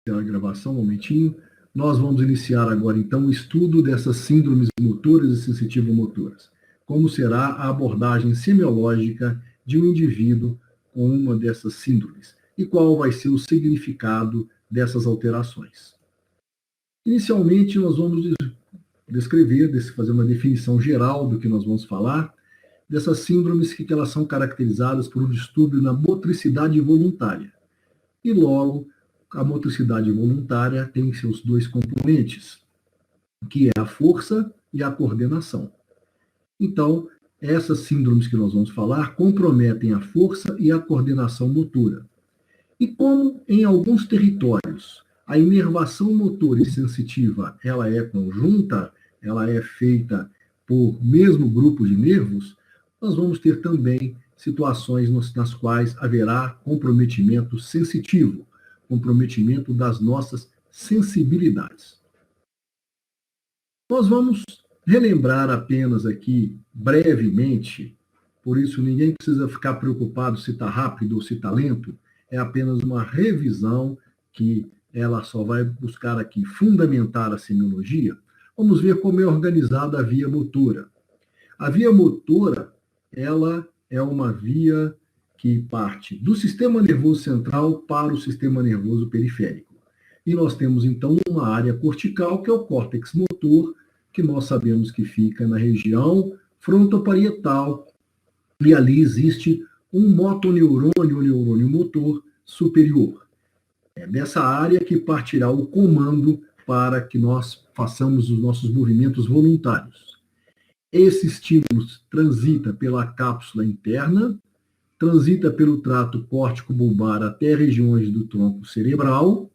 a gravação, um momentinho. Nós vamos iniciar agora, então, o estudo dessas síndromes motoras e sensitivo-motoras. Como será a abordagem semiológica de um indivíduo com uma dessas síndromes? E qual vai ser o significado dessas alterações? Inicialmente, nós vamos descrever, fazer uma definição geral do que nós vamos falar, dessas síndromes que elas são caracterizadas por um distúrbio na motricidade voluntária. E logo, a motricidade voluntária tem seus dois componentes, que é a força e a coordenação. Então, essas síndromes que nós vamos falar comprometem a força e a coordenação motora. E como em alguns territórios a inervação motora e sensitiva ela é conjunta, ela é feita por mesmo grupo de nervos, nós vamos ter também situações nas quais haverá comprometimento sensitivo, comprometimento das nossas sensibilidades. Nós vamos relembrar apenas aqui, brevemente, por isso ninguém precisa ficar preocupado se está rápido ou se está lento, é apenas uma revisão que ela só vai buscar aqui fundamentar a semiologia. Vamos ver como é organizada a via motora. A via motora, ela é uma via que parte do sistema nervoso central para o sistema nervoso periférico. E nós temos, então, uma área cortical, que é o córtex motor, que nós sabemos que fica na região frontoparietal, e ali existe um motoneurônio, ou neurônio motor superior. É dessa área que partirá o comando para que nós façamos os nossos movimentos voluntários. Esse estímulo transita pela cápsula interna, transita pelo trato córtico-bulbar até regiões do tronco cerebral,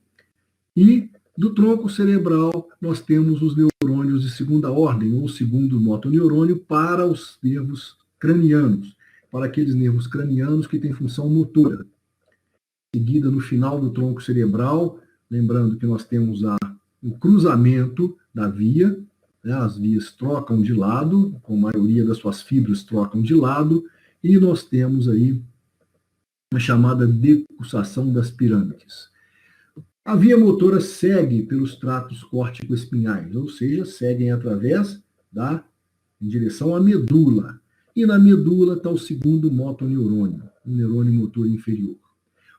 e do tronco cerebral nós temos os neurônios de segunda ordem, ou segundo motoneurônio, para os nervos cranianos, para aqueles nervos cranianos que têm função motora. Seguida, no final do tronco cerebral, lembrando que nós temos o cruzamento da via, né, as vias trocam de lado, com a maioria das suas fibras trocam de lado, e nós temos aí a chamada decussação das pirâmides. A via motora segue pelos tratos córtico-espinhais, ou seja, seguem através em direção à medula. E na medula está o segundo motoneurônio, o neurônio motor inferior.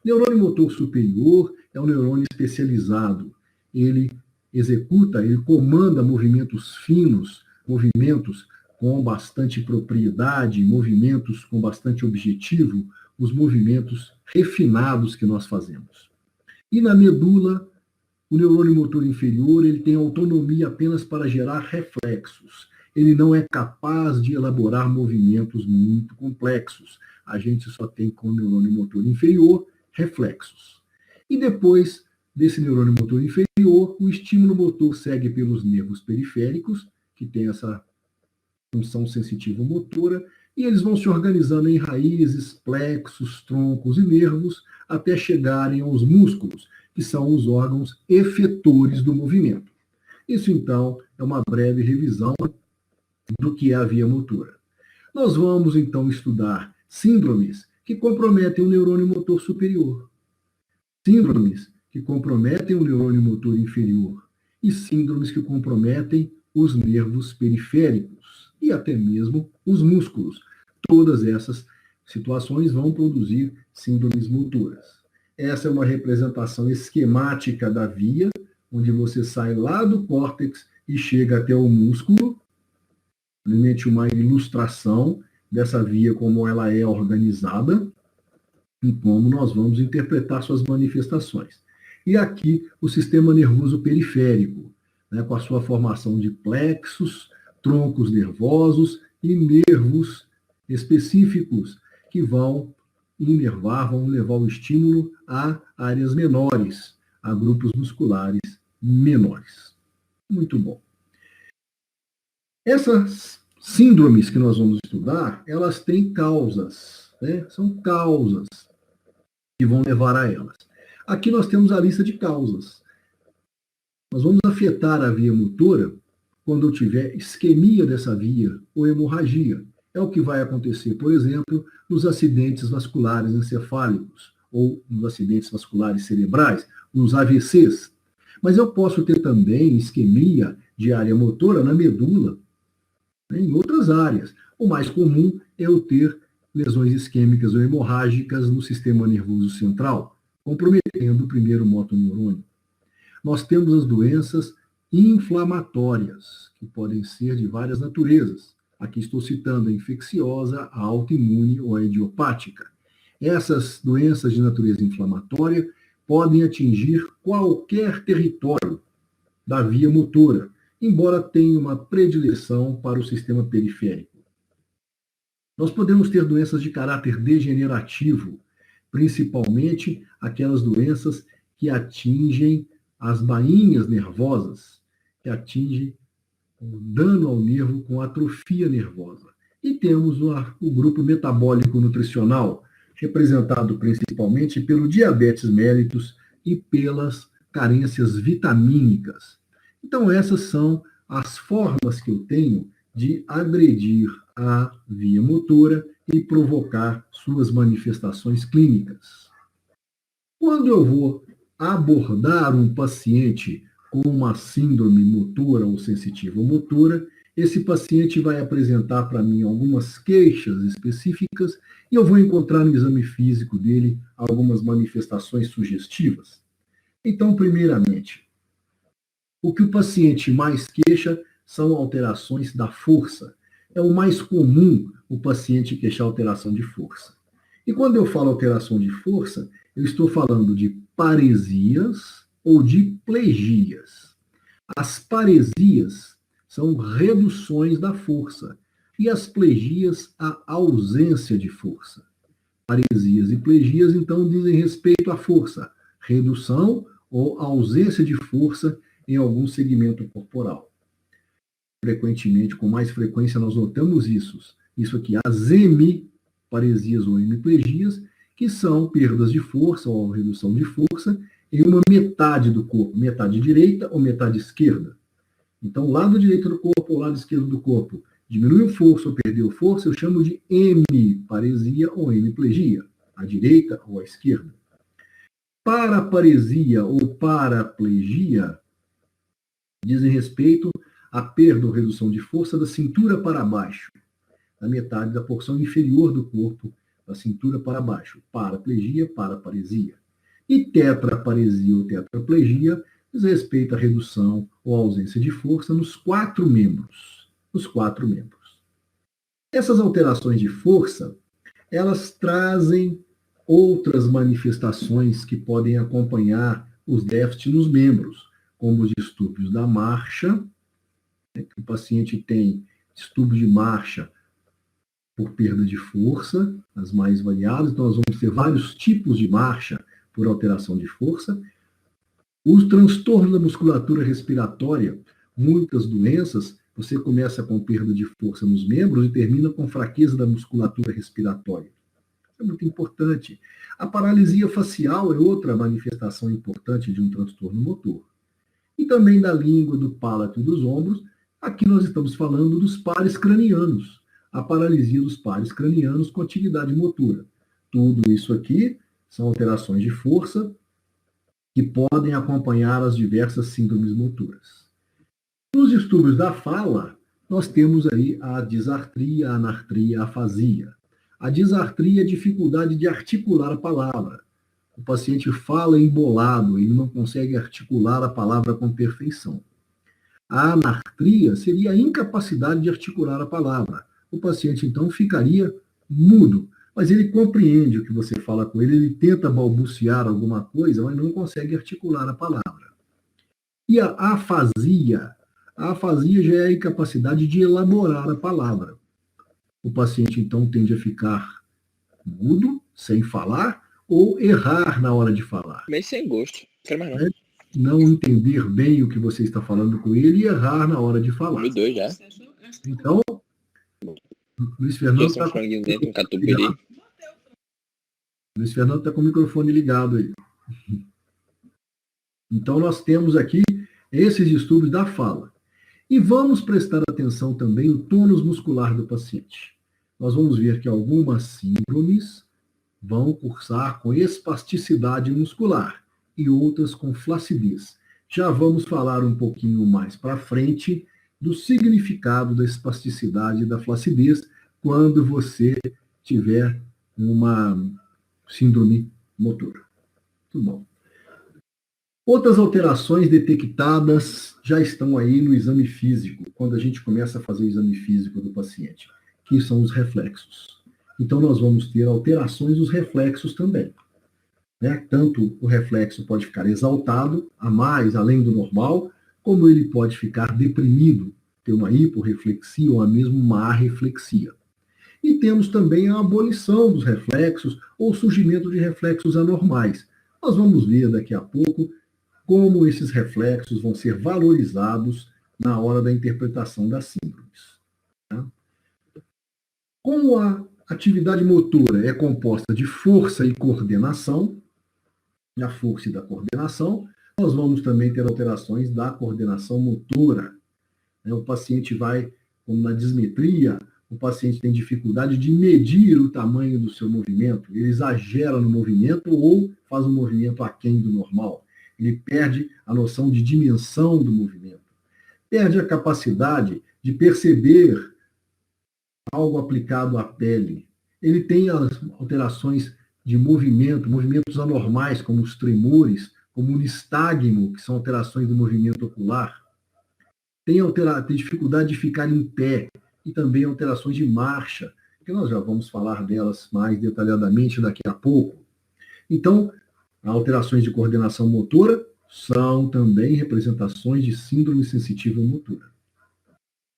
O neurônio motor superior é um neurônio especializado. Ele ele comanda movimentos finos, movimentos com bastante propriedade, movimentos com bastante objetivo, os movimentos refinados que nós fazemos. E na medula, o neurônio motor inferior ele tem autonomia apenas para gerar reflexos. Ele não é capaz de elaborar movimentos muito complexos. A gente só tem com o neurônio motor inferior reflexos. E depois desse neurônio motor inferior, o estímulo motor segue pelos nervos periféricos, que tem essa função sensitivo-motora, e eles vão se organizando em raízes, plexos, troncos e nervos, até chegarem aos músculos, que são os órgãos efetores do movimento. Isso, então, é uma breve revisão do que é a via motora. Nós vamos, então, estudar síndromes que comprometem o neurônio motor superior, síndromes que comprometem o neurônio motor inferior e síndromes que comprometem os nervos periféricos e até mesmo os músculos. Todas essas situações vão produzir síndromes motoras. Essa é uma representação esquemática da via, onde você sai lá do córtex e chega até o músculo, simplesmente uma ilustração dessa via, como ela é organizada e como nós vamos interpretar suas manifestações. E aqui o sistema nervoso periférico, né, com a sua formação de plexos, troncos nervosos e nervos específicos que vão inervar, vão levar o estímulo a áreas menores, a grupos musculares menores. Muito bom. Essas síndromes que nós vamos estudar, elas têm causas, né? São causas que vão levar a elas. Aqui nós temos a lista de causas. Nós vamos afetar a via motora quando eu tiver isquemia dessa via ou hemorragia. É o que vai acontecer, por exemplo, nos acidentes vasculares encefálicos ou nos acidentes vasculares cerebrais, nos AVCs. Mas eu posso ter também isquemia de área motora na medula, né, em outras áreas. O mais comum é eu ter lesões isquêmicas ou hemorrágicas no sistema nervoso central, comprometendo o primeiro motoneurônio. Nós temos as doenças inflamatórias, que podem ser de várias naturezas. Aqui estou citando a infecciosa, a autoimune ou a idiopática. Essas doenças de natureza inflamatória podem atingir qualquer território da via motora, embora tenha uma predileção para o sistema periférico. Nós podemos ter doenças de caráter degenerativo, principalmente aquelas doenças que atingem as bainhas nervosas, que atingem o dano ao nervo com atrofia nervosa. E temos o grupo metabólico nutricional, representado principalmente pelo diabetes mellitus e pelas carências vitamínicas. Então, essas são as formas que eu tenho de agredir a via motora e provocar suas manifestações clínicas. Quando eu vou abordar um paciente com uma síndrome motora ou sensitiva motora, esse paciente vai apresentar para mim algumas queixas específicas e eu vou encontrar no exame físico dele algumas manifestações sugestivas. Então, primeiramente, o que o paciente mais queixa são alterações da força. É o mais comum o paciente queixar alteração de força. E quando eu falo alteração de força, eu estou falando de paresias ou de plegias. As paresias são reduções da força e as plegias, a ausência de força. Paresias e plegias, então, dizem respeito à força, redução ou ausência de força em algum segmento corporal. Frequentemente, com mais frequência, nós notamos isso aqui, as hemiparesias ou hemiplegias, que são perdas de força ou redução de força em uma metade do corpo, metade direita ou metade esquerda. Então, lado direito do corpo ou lado esquerdo do corpo diminuiu força ou perdeu força, eu chamo de hemiparesia ou hemiplegia, à direita ou à esquerda. Paraparesia ou paraplegia dizem respeito à perda ou redução de força da cintura para baixo, da metade da porção inferior do corpo, da cintura para baixo. Paraplegia, paraparesia. E tetraparesia ou tetraplegia diz respeito à redução ou ausência de força nos quatro membros. Essas alterações de força, elas trazem outras manifestações que podem acompanhar os déficits nos membros, como os distúrbios da marcha, né, que o paciente tem distúrbio de marcha por perda de força, as mais variadas, então nós vamos ter vários tipos de marcha por alteração de força. Os transtornos da musculatura respiratória, muitas doenças, você começa com perda de força nos membros e termina com fraqueza da musculatura respiratória. Isso é muito importante. A paralisia facial é outra manifestação importante de um transtorno motor. E também da língua, do palato e dos ombros. Aqui nós estamos falando dos pares cranianos. A paralisia dos pares cranianos com atividade motora. Tudo isso aqui são alterações de força que podem acompanhar as diversas síndromes motoras. Nos distúrbios da fala, nós temos aí a disartria, a anartria, a afasia. A disartria é a dificuldade de articular a palavra. O paciente fala embolado, ele não consegue articular a palavra com perfeição. A anartria seria a incapacidade de articular a palavra. O paciente, então, ficaria mudo, mas ele compreende o que você fala com ele, ele tenta balbuciar alguma coisa, mas não consegue articular a palavra. E a afasia já é a incapacidade de elaborar a palavra. O paciente, então, tende a ficar mudo, sem falar, ou errar na hora de falar. Bem sem gosto. Quero mais não. Não entender bem o que você está falando com ele e errar na hora de falar. Número 2 já. Então, Luiz Fernando está com... Luiz Fernando está com o microfone ligado aí. Então, nós temos aqui esses distúrbios da fala. E vamos prestar atenção também no tônus muscular do paciente. Nós vamos ver que algumas síndromes vão cursar com espasticidade muscular e outras com flacidez. Já vamos falar um pouquinho mais para frente do significado da espasticidade e da flacidez quando você tiver uma síndrome motora. Tudo bom. Outras alterações detectadas já estão aí no exame físico, quando a gente começa a fazer o exame físico do paciente, que são os reflexos. Então, nós vamos ter alterações dos reflexos também. Né? Tanto o reflexo pode ficar exaltado, a mais, além do normal, como ele pode ficar deprimido, ter uma hiporreflexia ou mesmo uma arreflexia. E temos também a abolição dos reflexos ou surgimento de reflexos anormais. Nós vamos ver daqui a pouco como esses reflexos vão ser valorizados na hora da interpretação das síndromes. Tá? Como a atividade motora é composta de força e coordenação, a força e da coordenação, nós vamos também ter alterações da coordenação motora. O paciente vai, como na dismetria, o paciente tem dificuldade de medir o tamanho do seu movimento, ele exagera no movimento ou faz um movimento aquém do normal. Ele perde a noção de dimensão do movimento, perde a capacidade de perceber algo aplicado à pele. Ele tem as alterações de movimento, movimentos anormais, como os tremores, como o nistagmo, que são alterações do movimento ocular. Tem dificuldade de ficar em pé e também alterações de marcha, que nós já vamos falar delas mais detalhadamente daqui a pouco. Então, alterações de coordenação motora são também representações de síndrome sensitiva motora.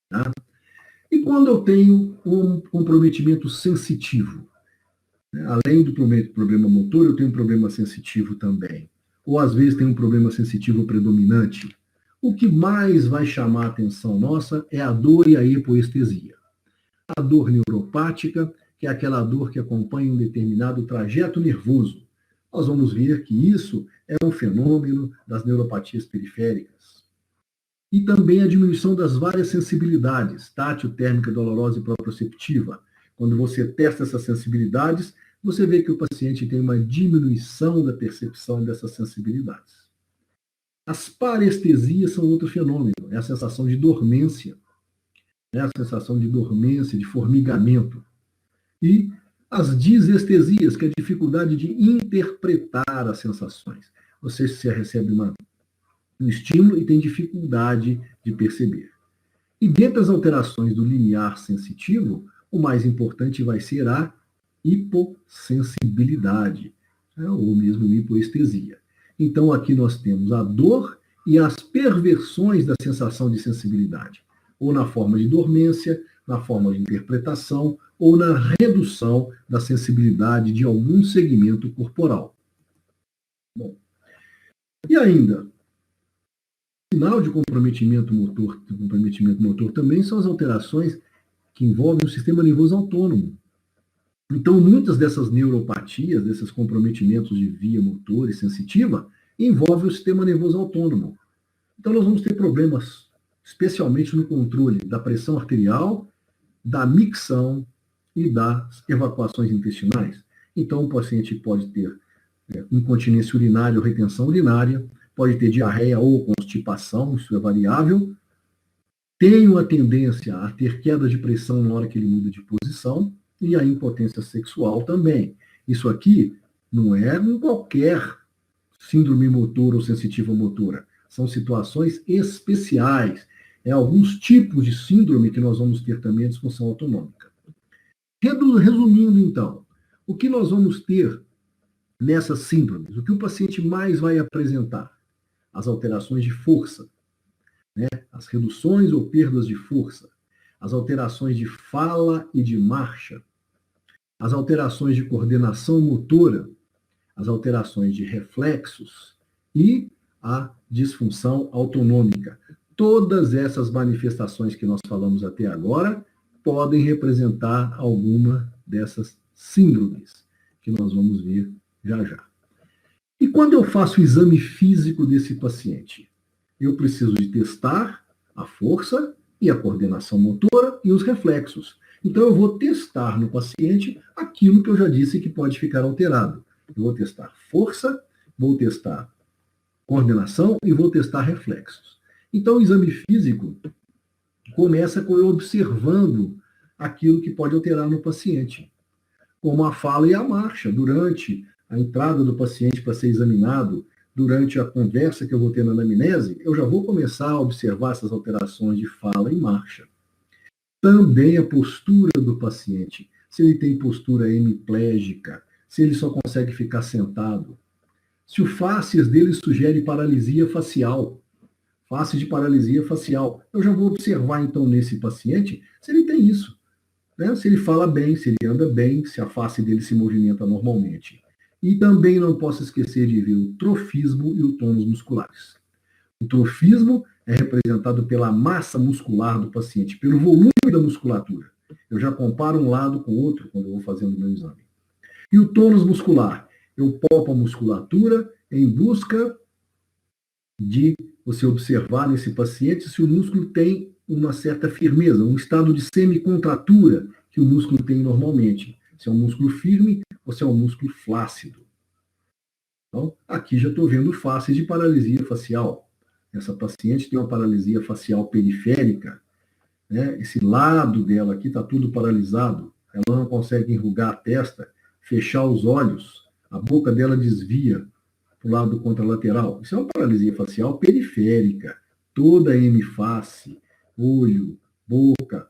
Tá? E quando eu tenho um comprometimento sensitivo, né? Além do problema motor, eu tenho um problema sensitivo também. Ou às vezes tem um problema sensitivo predominante. O que mais vai chamar a atenção nossa é a dor e a hipoestesia. A dor neuropática, que é aquela dor que acompanha um determinado trajeto nervoso. Nós vamos ver que isso é um fenômeno das neuropatias periféricas. E também a diminuição das várias sensibilidades, tátil, térmica, dolorosa e proprioceptiva. Quando você testa essas sensibilidades, você vê que o paciente tem uma diminuição da percepção dessas sensibilidades. As parestesias são outro fenômeno, é a sensação de dormência, né? A sensação de dormência, de formigamento. E as disestesias, que é a dificuldade de interpretar as sensações. Você recebe um estímulo e tem dificuldade de perceber. E dentre as alterações do limiar sensitivo, o mais importante vai ser a hipossensibilidade, né? Ou mesmo hipoestesia. Então, aqui nós temos a dor e as perversões da sensação de sensibilidade, ou na forma de dormência, na forma de interpretação, ou na redução da sensibilidade de algum segmento corporal. Bom, e ainda, sinal de comprometimento motor também são as alterações que envolvem o sistema nervoso autônomo. Então, muitas dessas neuropatias, desses comprometimentos de via motora e sensitiva, envolvem o sistema nervoso autônomo. Então, nós vamos ter problemas, especialmente no controle da pressão arterial, da micção e das evacuações intestinais. Então, o paciente pode ter incontinência urinária ou retenção urinária, pode ter diarreia ou constipação, isso é variável, tem uma tendência a ter queda de pressão na hora que ele muda de posição, e a impotência sexual também. Isso aqui não é em qualquer síndrome motora ou sensitiva motora. São situações especiais. É alguns tipos de síndrome que nós vamos ter também a disfunção autonômica. Resumindo, então, o que nós vamos ter nessas síndromes? O que o paciente mais vai apresentar? As alterações de força, né? As reduções ou perdas de força, as alterações de fala e de marcha, as alterações de coordenação motora, as alterações de reflexos e a disfunção autonômica. Todas essas manifestações que nós falamos até agora podem representar alguma dessas síndromes, que nós vamos ver já já. E quando eu faço o exame físico desse paciente? Eu preciso de testar a força e a coordenação motora e os reflexos. Então, eu vou testar no paciente aquilo que eu já disse que pode ficar alterado. Eu vou testar força, vou testar coordenação e vou testar reflexos. Então, o exame físico começa com eu observando aquilo que pode alterar no paciente, como a fala e a marcha, durante a entrada do paciente para ser examinado, durante a conversa que eu vou ter na anamnese, eu já vou começar a observar essas alterações de fala e marcha. Também a postura do paciente, se ele tem postura hemiplégica, se ele só consegue ficar sentado, se o facies dele sugere paralisia facial, face de paralisia facial, eu já vou observar então nesse paciente se ele tem isso, né? Se ele fala bem, se ele anda bem, se a face dele se movimenta normalmente. E também não posso esquecer de ver o trofismo e o tônus musculares. O trofismo é representado pela massa muscular do paciente, pelo volume da musculatura. Eu já comparo um lado com o outro quando eu vou fazendo o meu exame. E o tônus muscular? Eu palpo a musculatura em busca de você observar nesse paciente se o músculo tem uma certa firmeza, um estado de semicontratura que o músculo tem normalmente. Se é um músculo firme ou se é um músculo flácido. Então, aqui já estou vendo faces de paralisia facial. Essa paciente tem uma paralisia facial periférica, né? Esse lado dela aqui está tudo paralisado. Ela não consegue enrugar a testa, fechar os olhos, a boca dela desvia para o lado contralateral. Isso é uma paralisia facial periférica. Toda a hemiface, olho, boca,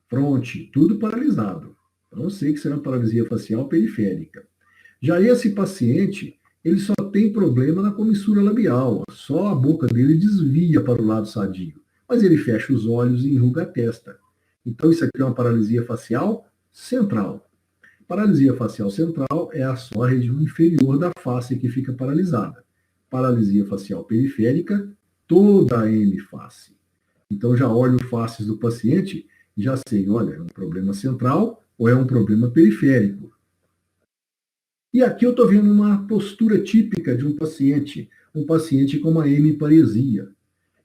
fronte, tudo paralisado. Então, eu sei que será uma paralisia facial periférica. Já esse paciente, ele só tem problema na comissura labial. Só a boca dele desvia para o lado sadio. Mas ele fecha os olhos e enruga a testa. Então, isso aqui é uma paralisia facial central. Paralisia facial central é só a região inferior da face que fica paralisada. Paralisia facial periférica, toda a hemiface. Então, já olho faces do paciente e já sei, olha, é um problema central ou é um problema periférico. E aqui eu estou vendo uma postura típica de um paciente com uma hemiparesia.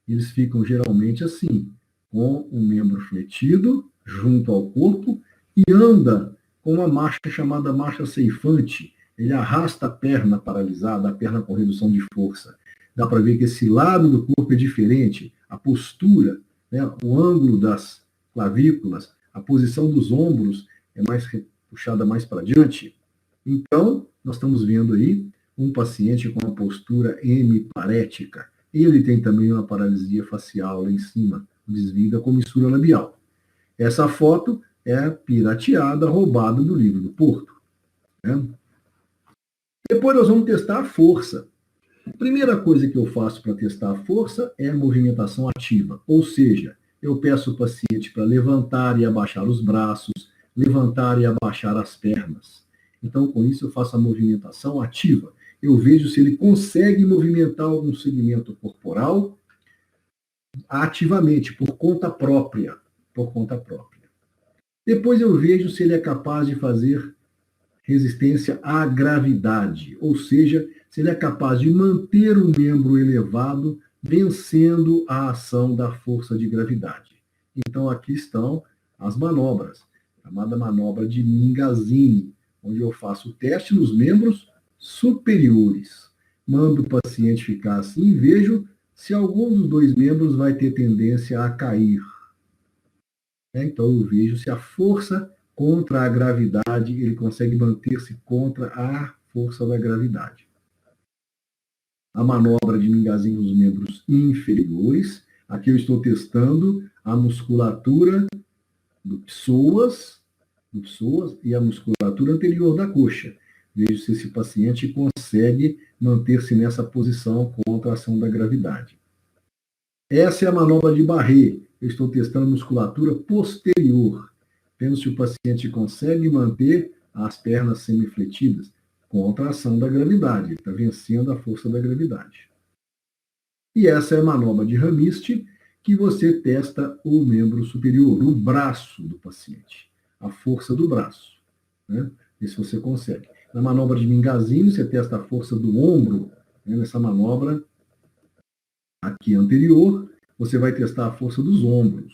Eles ficam geralmente assim, com o membro fletido junto ao corpo e anda com uma marcha chamada marcha ceifante. Ele arrasta a perna paralisada, a perna com redução de força. Dá para ver que esse lado do corpo é diferente, a postura, né, o ângulo das clavículas, a posição dos ombros é mais puxada mais para diante. Então, nós estamos vendo aí um paciente com uma postura hemiparética. Ele tem também uma paralisia facial lá em cima, desvio da comissura labial. Essa foto é pirateada, roubada do livro do Porto. Né? Depois nós vamos testar a força. A primeira coisa que eu faço para testar a força é a movimentação ativa. Ou seja, eu peço o paciente para levantar e abaixar os braços, levantar e abaixar as pernas. Então, com isso, eu faço a movimentação ativa. Eu vejo se ele consegue movimentar algum segmento corporal ativamente, por conta própria. Por conta própria. Depois eu vejo se ele é capaz de fazer resistência à gravidade, ou seja, se ele é capaz de manter o membro elevado, vencendo a ação da força de gravidade. Então, aqui estão as manobras, chamada manobra de Mingazini, onde eu faço o teste nos membros superiores. Mando o paciente ficar assim e vejo se algum dos dois membros vai ter tendência a cair. Então, eu vejo se a força contra a gravidade, ele consegue manter-se contra a força da gravidade. A manobra de Mingazini nos membros inferiores. Aqui eu estou testando a musculatura do psoas e a musculatura anterior da coxa. Vejo se esse paciente consegue manter-se nessa posição contra a ação da gravidade. Essa é a manobra de Barré. Eu estou testando a musculatura posterior, vendo se o paciente consegue manter as pernas semifletidas contra a ação da gravidade. Ele está vencendo a força da gravidade. E essa é a manobra de Ramiste, que você testa o membro superior, o braço do paciente, a força do braço. Né? E se você consegue. Na manobra de Mingazini, você testa a força do ombro. Né? Nessa manobra aqui anterior, você vai testar a força dos ombros.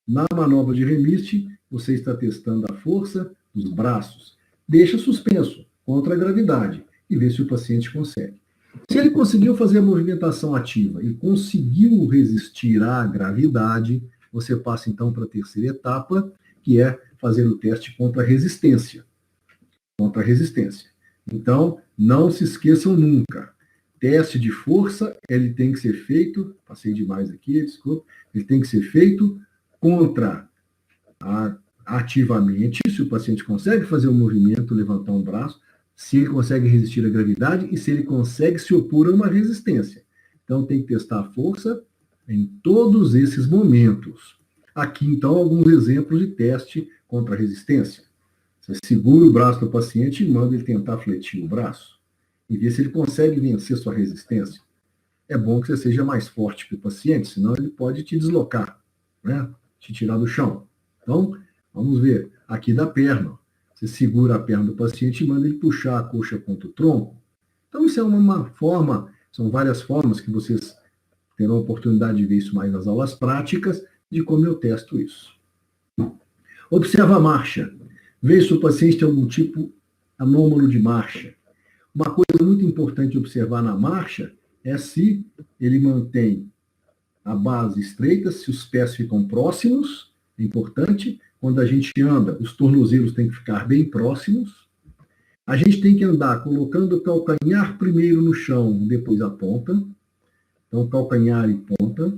Na manobra de Ramiste, você está testando a força dos braços. Deixa suspenso contra a gravidade e vê se o paciente consegue. Se ele conseguiu fazer a movimentação ativa e conseguiu resistir à gravidade, você passa então para a terceira etapa, que é fazer o teste contra a resistência. Contra a resistência. Então, não se esqueçam nunca. Teste de força, ele tem que ser feito, passei demais aqui, desculpa, ele tem que ser feito ativamente, se o paciente consegue fazer um movimento, levantar um braço, se ele consegue resistir à gravidade e se ele consegue se opor a uma resistência. Então, tem que testar a força em todos esses momentos. Aqui, então, alguns exemplos de teste contra a resistência. Você segura o braço do paciente e manda ele tentar fletir o braço e ver se ele consegue vencer sua resistência. É bom que você seja mais forte que o paciente, senão ele pode te deslocar, né? Te tirar do chão. Então, vamos ver. Aqui da perna. Você segura a perna do paciente e manda ele puxar a coxa contra o tronco. Então, isso é uma forma, são várias formas que vocês terão a oportunidade de ver isso mais nas aulas práticas, de como eu testo isso. Observa a marcha. Veja se o paciente tem algum tipo anômalo de marcha. Uma coisa muito importante de observar na marcha é se ele mantém a base estreita, se os pés ficam próximos, é importante. Quando a gente anda, os tornozelos têm que ficar bem próximos. A gente tem que andar colocando o calcanhar primeiro no chão, depois a ponta. Então, calcanhar e ponta.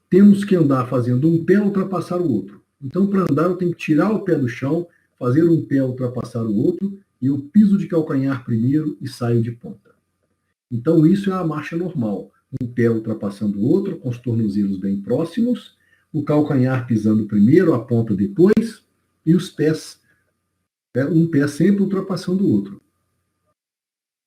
Temos que andar fazendo um pé ultrapassar o outro. Então, para andar, eu tenho que tirar o pé do chão, fazer um pé ultrapassar o outro, e eu piso de calcanhar primeiro e saio de ponta. Então, isso é a marcha normal. Um pé ultrapassando o outro, com os tornozelos bem próximos, o calcanhar pisando primeiro, a ponta depois, e os pés, um pé sempre ultrapassando o outro.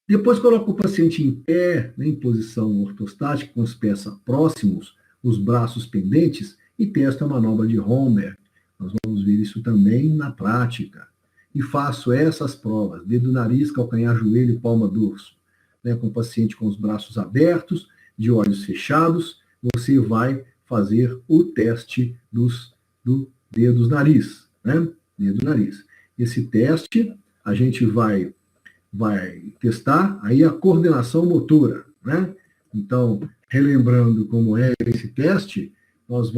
Depois coloca o paciente em pé, em posição ortostática, com os pés próximos, os braços pendentes, e testa a manobra de Homer. Nós vamos ver isso também na prática. E faço essas provas, dedo, nariz, calcanhar, joelho, palma, dorso. Com o paciente com os braços abertos, de olhos fechados, você vai fazer o teste do dedo, nariz. Dedo, nariz. Esse teste, a gente vai testar aí a coordenação motora. Então, relembrando como é esse teste, nós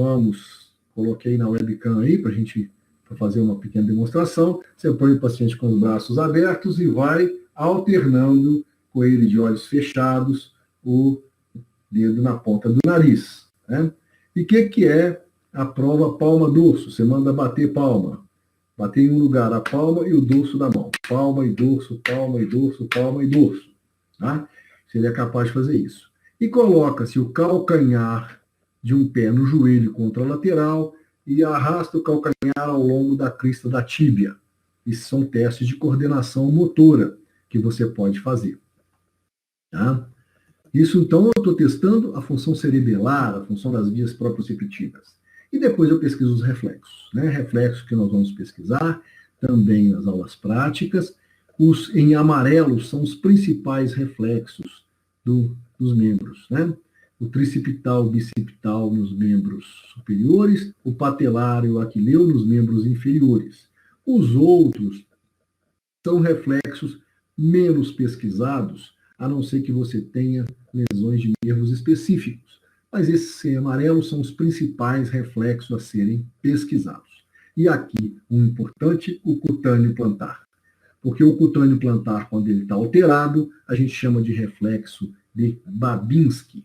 coloquei na webcam aí para a gente fazer uma pequena demonstração. Você põe o paciente com os braços abertos e vai alternando com ele de olhos fechados o dedo na ponta do nariz. E o que é a prova palma-dorso? Você manda bater palma. Bater em um lugar a palma e o dorso da mão. Palma e dorso, palma e dorso, palma e dorso. Se ele é capaz de fazer isso. E coloca-se o calcanhar de um pé no joelho contra a lateral e arrasta o calcanhar ao longo da crista da tíbia. Esses são testes de coordenação motora que você pode fazer. Isso, então, eu estou testando a função cerebelar, a função das vias proprioceptivas. E depois eu pesquiso os reflexos. Reflexos que nós vamos pesquisar também nas aulas práticas. Os em amarelo são os principais reflexos dos membros. O tricipital, o bicipital nos membros superiores, o patelar e o aquileu nos membros inferiores. Os outros são reflexos menos pesquisados, a não ser que você tenha lesões de nervos específicos. Mas esses amarelos são os principais reflexos a serem pesquisados. E aqui, um importante, o cutâneo plantar. Porque o cutâneo plantar, quando ele está alterado, a gente chama de reflexo de Babinski.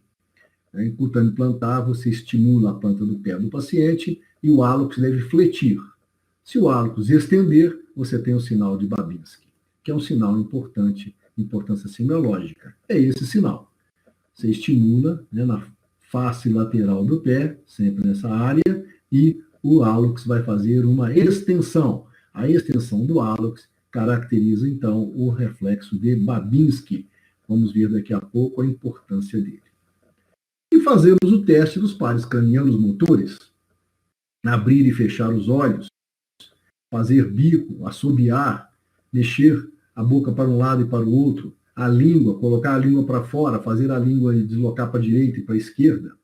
Em cutâneo plantar, você estimula a planta do pé do paciente e o hálux deve fletir. Se o hálux estender, você tem o sinal de Babinski, que é um sinal importante, importância semiológica. É esse sinal. Você estimula na face lateral do pé, sempre nessa área, e o hálux vai fazer uma extensão. A extensão do hálux caracteriza, então, o reflexo de Babinski. Vamos ver daqui a pouco a importância dele. E fazemos o teste dos pares cranianos motores. Abrir e fechar os olhos, fazer bico, assobiar, mexer a boca para um lado e para o outro, a língua, colocar a língua para fora, fazer a língua deslocar para a direita e para a esquerda.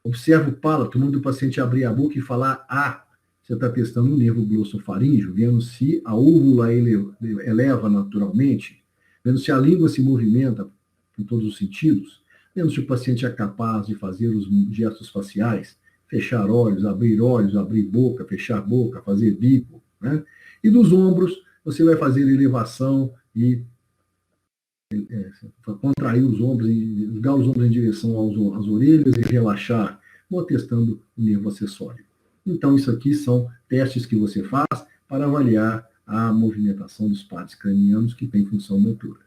Observa o palato, manda o paciente abrir a boca e falar "ah", você está testando o nervo glossofaríngeo, vendo se a úvula eleva naturalmente, vendo se a língua se movimenta em todos os sentidos, vendo se o paciente é capaz de fazer os gestos faciais, fechar olhos, abrir boca, fechar boca, fazer bico, né? E dos ombros, você vai fazer elevação e contrair os ombros, ligar os ombros em direção às orelhas e relaxar, ou testando o nervo acessório. Então, isso aqui são testes que você faz para avaliar a movimentação dos pares cranianos que tem função motora.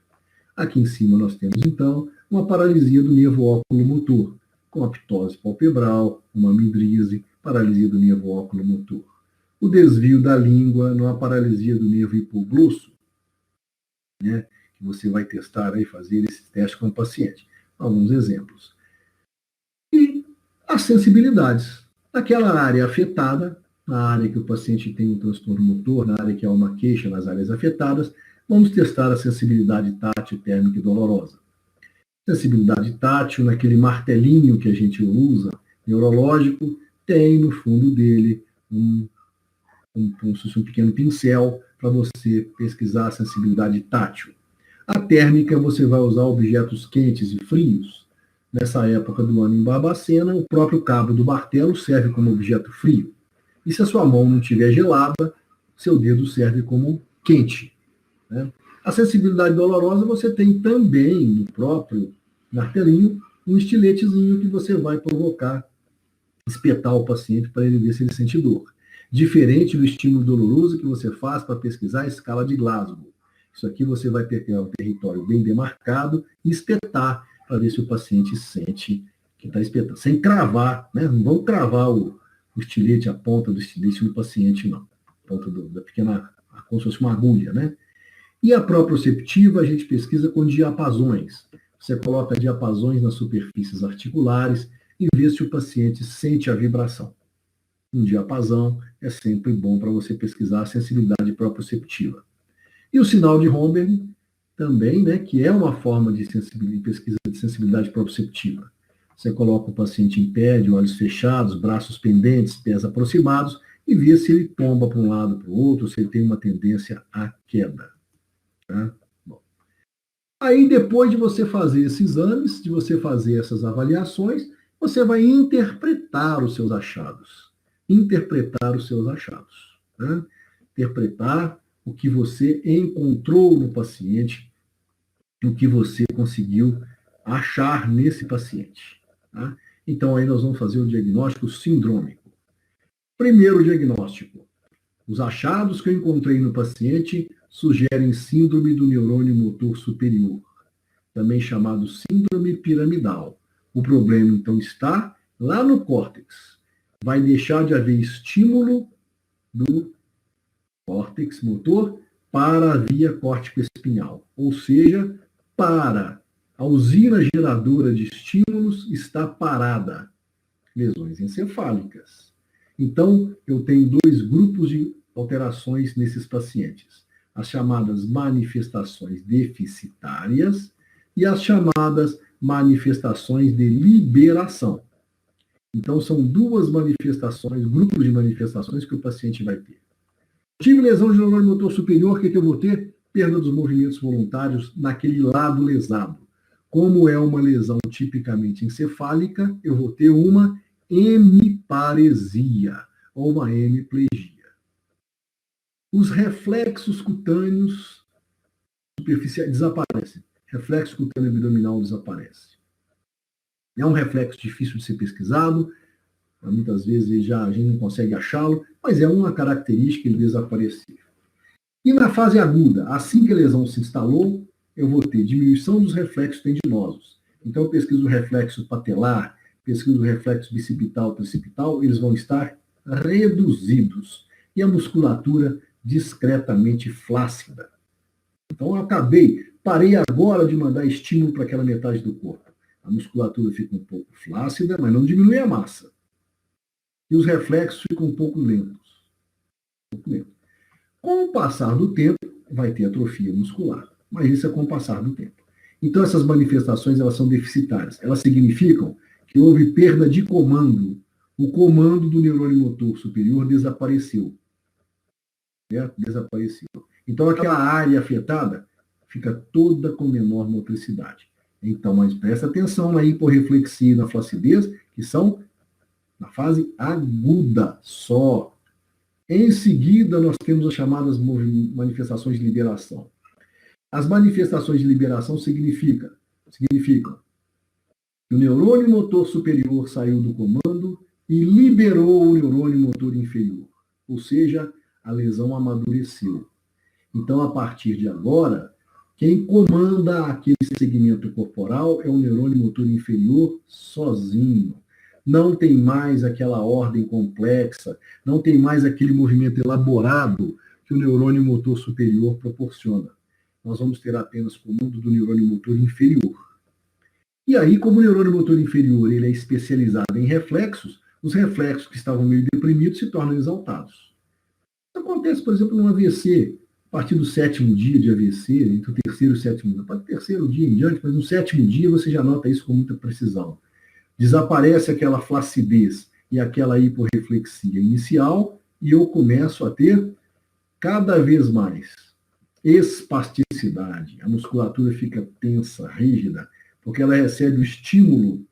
Aqui em cima nós temos, então, uma paralisia do nervo óculo-motor, com a ptose palpebral, uma midríase, paralisia do nervo óculo-motor. O desvio da língua numa paralisia do nervo hipoglosso, né, que você vai testar e fazer esse teste com o paciente. Alguns exemplos. E as sensibilidades. Naquela área afetada, na área que o paciente tem um transtorno motor, na área que há uma queixa nas áreas afetadas, vamos testar a sensibilidade tátil, térmica e dolorosa. Sensibilidade tátil, naquele martelinho que a gente usa, neurológico, tem no fundo dele um pequeno pincel para você pesquisar a sensibilidade tátil. A térmica, você vai usar objetos quentes e frios. Nessa época do ano em Barbacena, o próprio cabo do martelo serve como objeto frio. E se a sua mão não estiver gelada, seu dedo serve como quente, né? A sensibilidade dolorosa você tem também no próprio martelinho um estiletezinho que você vai provocar, espetar o paciente para ele ver se ele sente dor. Diferente do estímulo doloroso que você faz para pesquisar a escala de Glasgow. Isso aqui você vai ter um território bem demarcado e espetar para ver se o paciente sente que está espetando. Sem cravar, né? Não vamos cravar o estilete, a ponta do estilete no paciente, não. A ponta da pequena, como se fosse uma agulha, né? E a proprioceptiva a gente pesquisa com diapasões. Você coloca diapasões nas superfícies articulares e vê se o paciente sente a vibração. Um diapasão é sempre bom para você pesquisar a sensibilidade proprioceptiva. E o sinal de Romberg também, né, que é uma forma de pesquisa de sensibilidade proprioceptiva. Você coloca o paciente em pé, de olhos fechados, braços pendentes, pés aproximados, e vê se ele tomba para um lado para o outro, se ele tem uma tendência à queda. Tá? Bom. Aí, depois de você fazer esses exames, de você fazer essas avaliações, você vai interpretar os seus achados. Interpretar os seus achados. Né? Interpretar o que você encontrou no paciente, o que você conseguiu achar nesse paciente. Tá? Então, aí nós vamos fazer o diagnóstico sindrômico. Primeiro diagnóstico. Os achados que eu encontrei no paciente sugerem síndrome do neurônio motor superior, também chamado síndrome piramidal. O problema, então, está lá no córtex. Vai deixar de haver estímulo do córtex motor para a via córtico-espinhal, ou seja, para a usina geradora de estímulos está parada. Lesões encefálicas. Então, eu tenho dois grupos de alterações nesses pacientes. As chamadas manifestações deficitárias e as chamadas manifestações de liberação. Então, são duas manifestações, grupos de manifestações que o paciente vai ter. Tive lesão de neurônio motor superior, o que eu vou ter? Perda dos movimentos voluntários naquele lado lesado. Como é uma lesão tipicamente encefálica, eu vou ter uma hemiparesia ou uma hemiplegia. Os reflexos cutâneos superficiais desaparecem. Reflexo cutâneo abdominal desaparece. É um reflexo difícil de ser pesquisado, muitas vezes a gente não consegue achá-lo, mas é uma característica ele desaparecer. E na fase aguda, assim que a lesão se instalou, eu vou ter diminuição dos reflexos tendinosos. Então eu pesquiso o reflexo patelar, pesquiso o reflexo bicipital, tricipital, eles vão estar reduzidos. E a musculatura discretamente flácida. Então eu parei agora de mandar estímulo para aquela metade do corpo. A musculatura fica um pouco flácida, mas não diminui a massa. E os reflexos ficam um pouco lentos. Com o passar do tempo, vai ter atrofia muscular. Mas isso é com o passar do tempo. Então essas manifestações elas são deficitárias. Elas significam que houve perda de comando o comando do neurônio motor superior desapareceu. Certo? Desapareceu. Então, aquela área afetada fica toda com menor motricidade. Então, mas presta atenção na hiporreflexia e na flacidez, que são na fase aguda só. Em seguida, nós temos as chamadas manifestações de liberação. As manifestações de liberação significam que o neurônio motor superior saiu do comando e liberou o neurônio motor inferior. Ou seja, a lesão amadureceu. Então, a partir de agora, quem comanda aquele segmento corporal é o neurônio motor inferior sozinho. Não tem mais aquela ordem complexa, não tem mais aquele movimento elaborado que o neurônio motor superior proporciona. Nós vamos ter apenas comando do neurônio motor inferior. E aí, como o neurônio motor inferior ele é especializado em reflexos, os reflexos que estavam meio deprimidos se tornam exaltados. Isso acontece, por exemplo, no AVC, a partir do 7º dia de AVC, entre o 3º e o 7º dia, para o 3º dia em diante, mas no 7º dia você já nota isso com muita precisão. Desaparece aquela flacidez e aquela hiporreflexia inicial e eu começo a ter cada vez mais espasticidade. A musculatura fica tensa, rígida, porque ela recebe o estímulo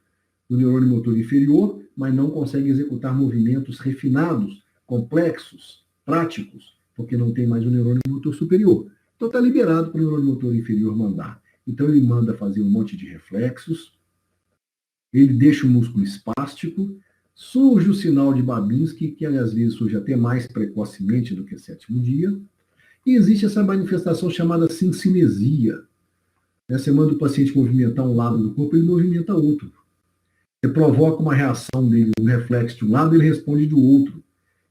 do neurônio motor inferior, mas não consegue executar movimentos refinados, complexos, práticos, porque não tem mais o neurônio motor superior. Então está liberado para o neurônio motor inferior mandar. Então ele manda fazer um monte de reflexos, ele deixa o músculo espástico, surge o sinal de Babinski, que às vezes surge até mais precocemente do que o 7º dia, e existe essa manifestação chamada sincinesia. Você manda o paciente movimentar um lado do corpo, ele movimenta outro. Você provoca uma reação dele, um reflexo de um lado, ele responde do outro.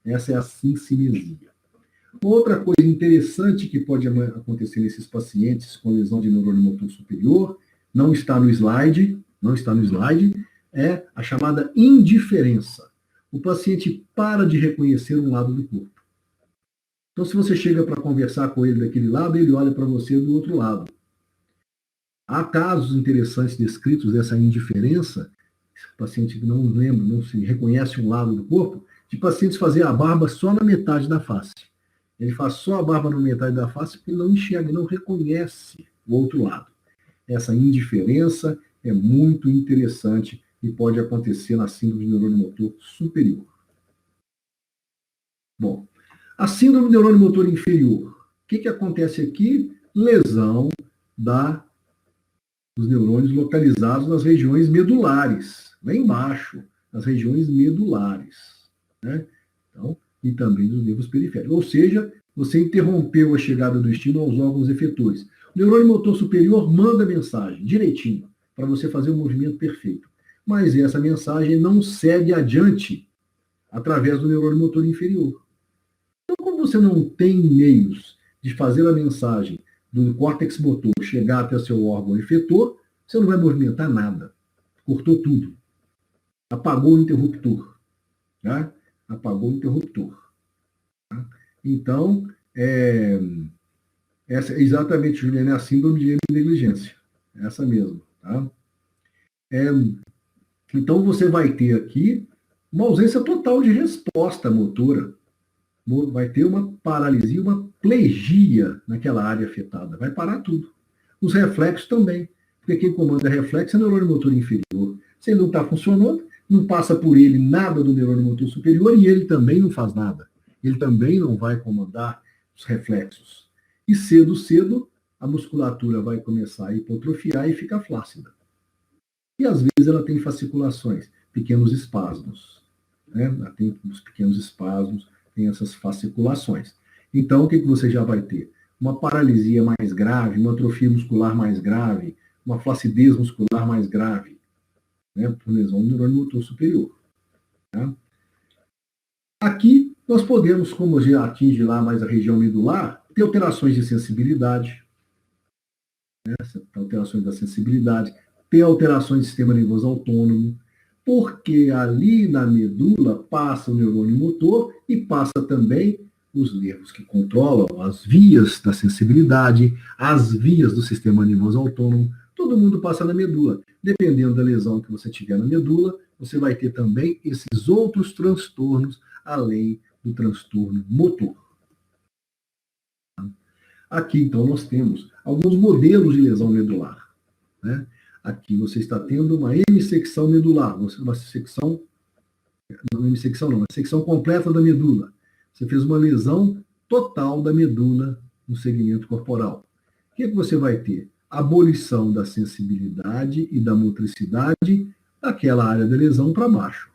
Essa é a sincinesia. Outra coisa interessante que pode acontecer nesses pacientes com lesão de neurônio motor superior, não está no slide, é a chamada indiferença. O paciente para de reconhecer um lado do corpo. Então, se você chega para conversar com ele daquele lado, ele olha para você do outro lado. Há casos interessantes descritos dessa indiferença, o paciente que não lembra, não se reconhece um lado do corpo, de pacientes fazer a barba só na metade da face. Ele faz só a barba na metade da face porque ele não enxerga, não reconhece o outro lado. Essa indiferença é muito interessante e pode acontecer na síndrome do neurônio motor superior. Bom, a síndrome do neurônio motor inferior. O que acontece aqui? Lesão dos neurônios localizados nas regiões medulares, lá embaixo, nas regiões medulares, né? Então, e também dos nervos periféricos. Ou seja, você interrompeu a chegada do estímulo aos órgãos efetores. O neurônio motor superior manda a mensagem direitinho, para você fazer o movimento perfeito. Mas essa mensagem não segue adiante através do neurônio motor inferior. Então, como você não tem meios de fazer a mensagem do córtex motor chegar até o seu órgão efetor, você não vai movimentar nada. Cortou tudo. Apagou o interruptor. Tá? Apagou o interruptor. Tá? Então, essa é exatamente, Juliana, é a síndrome de negligência. Essa mesmo. Tá? Então, você vai ter aqui uma ausência total de resposta motora. Vai ter uma paralisia, uma plegia naquela área afetada. Vai parar tudo. Os reflexos também. Porque quem comanda reflexo é o neurônio motor inferior. Se ele não está funcionando, não passa por ele nada do neurônio motor superior e ele também não faz nada. Ele também não vai comandar os reflexos. E cedo, a musculatura vai começar a hipotrofiar e ficar flácida. E às vezes ela tem fasciculações, pequenos espasmos. Né? Ela tem os pequenos espasmos, tem essas fasciculações. Então, o que você já vai ter? Uma paralisia mais grave, uma atrofia muscular mais grave, uma flacidez muscular mais grave, né, por lesão do neurônio motor superior. Tá? Aqui, nós podemos, como já atinge lá mais a região medular, ter alterações de sensibilidade, né, alterações da sensibilidade, ter alterações do sistema nervoso autônomo, porque ali na medula passa o neurônio motor e passa também os nervos que controlam as vias da sensibilidade, as vias do sistema nervoso autônomo, todo mundo passa na medula. Dependendo da lesão que você tiver na medula, você vai ter também esses outros transtornos, além do transtorno motor. Aqui, então, nós temos alguns modelos de lesão medular, né? Aqui você está tendo uma hemissecção medular, uma secção, não hemissecção não, uma secção completa da medula. Você fez uma lesão total da medula no segmento corporal. O que você vai ter? Abolição da sensibilidade e da motricidade daquela área da lesão para baixo.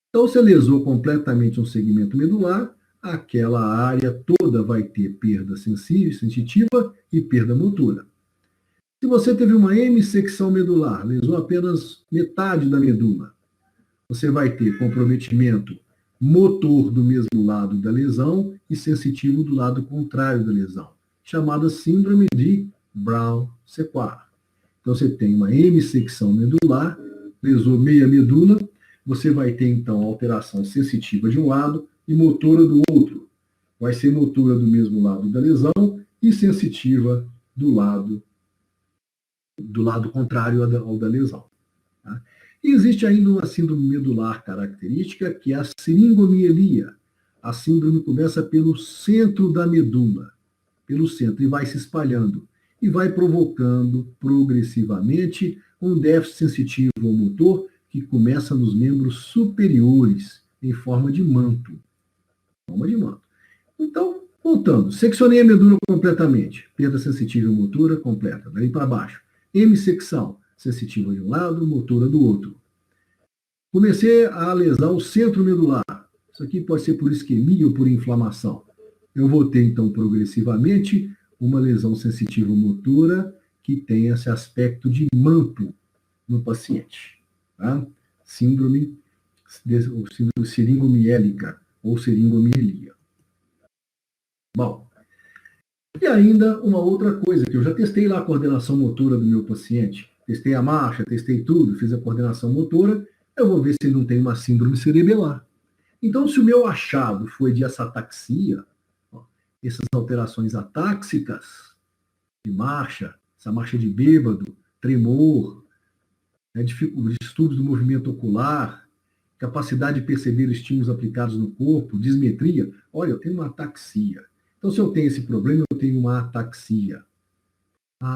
Então, você lesou completamente um segmento medular, aquela área toda vai ter perda sensitiva e perda motora. Se você teve uma hemissecção medular, lesou apenas metade da medula, você vai ter comprometimento motor do mesmo lado da lesão e sensitivo do lado contrário da lesão, chamada síndrome de Brown-Séquard. Então, você tem uma hemissecção medular, lesou meia medula, você vai ter, então, alteração sensitiva de um lado e motora do outro. Vai ser motora do mesmo lado da lesão e sensitiva do lado contrário ao da lesão. Tá? E existe ainda uma síndrome medular característica, que é a seringomielia. A síndrome começa pelo centro da medula, pelo centro, e vai se espalhando. E vai provocando progressivamente um déficit sensitivo ao motor que começa nos membros superiores, em forma de manto. Então, voltando, seccionei a medula completamente, perda sensitiva e motora completa, daí para baixo. Hemissecção, sensitiva de um lado, motora do outro. Comecei a lesar o centro medular. Isso aqui pode ser por isquemia ou por inflamação. Eu vou ter, então, progressivamente, uma lesão sensitiva motora que tem esse aspecto de manto no paciente. Tá? Síndrome seringomiélica ou seringomielia. Bom, e ainda uma outra coisa, que eu já testei lá a coordenação motora do meu paciente. Testei a marcha, testei tudo, fiz a coordenação motora, eu vou ver se ele não tem uma síndrome cerebelar. Então, se o meu achado foi de essa ataxia, essas alterações atáxicas de marcha, essa marcha de bêbado, tremor, distúrbios do movimento ocular, capacidade de perceber estímulos aplicados no corpo, dismetria, olha, eu tenho uma ataxia. Então, se eu tenho esse problema, eu tenho uma ataxia.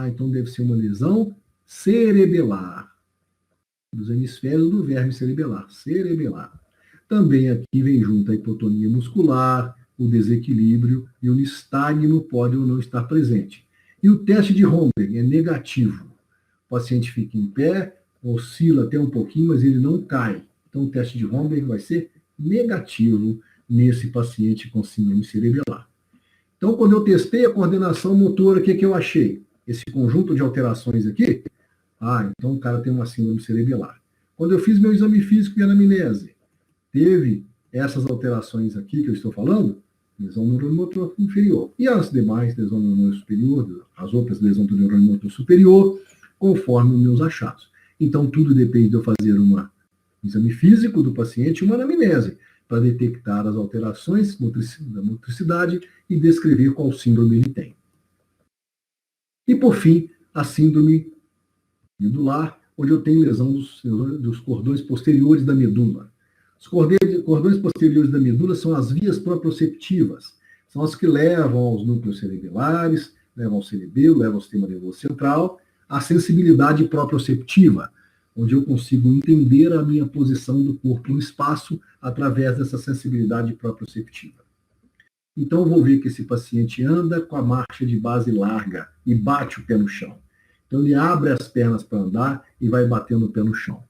Então deve ser uma lesão cerebelar, dos hemisférios do verme cerebelar, cerebelar. Também aqui vem junto a hipotonia muscular, o desequilíbrio e o nistagmo pode ou não estar presente. E o teste de Romberg é negativo. O paciente fica em pé, oscila até um pouquinho, mas ele não cai. Então o teste de Romberg vai ser negativo nesse paciente com síndrome cerebelar. Então, quando eu testei a coordenação motora, o que eu achei? Esse conjunto de alterações aqui, então o cara tem uma síndrome cerebelar. Quando eu fiz meu exame físico e anamnese, teve essas alterações aqui que eu estou falando, lesão do neurônio motor inferior. E as demais, lesão do neurônio superior, as outras lesões do neurônio motor superior, conforme os meus achados. Então, tudo depende de eu fazer um exame físico do paciente e uma anamnese, para detectar as alterações da motricidade e descrever qual síndrome ele tem. E, por fim, a síndrome medular, onde eu tenho lesão dos cordões posteriores da medula. Os cordões posteriores da medula são as vias proprioceptivas, são as que levam aos núcleos cerebelares, levam ao cerebelo, levam ao sistema nervoso central, a sensibilidade proprioceptiva, onde eu consigo entender a minha posição do corpo no espaço através dessa sensibilidade proprioceptiva. Então, eu vou ver que esse paciente anda com a marcha de base larga e bate o pé no chão. Então, ele abre as pernas para andar e vai batendo o pé no chão.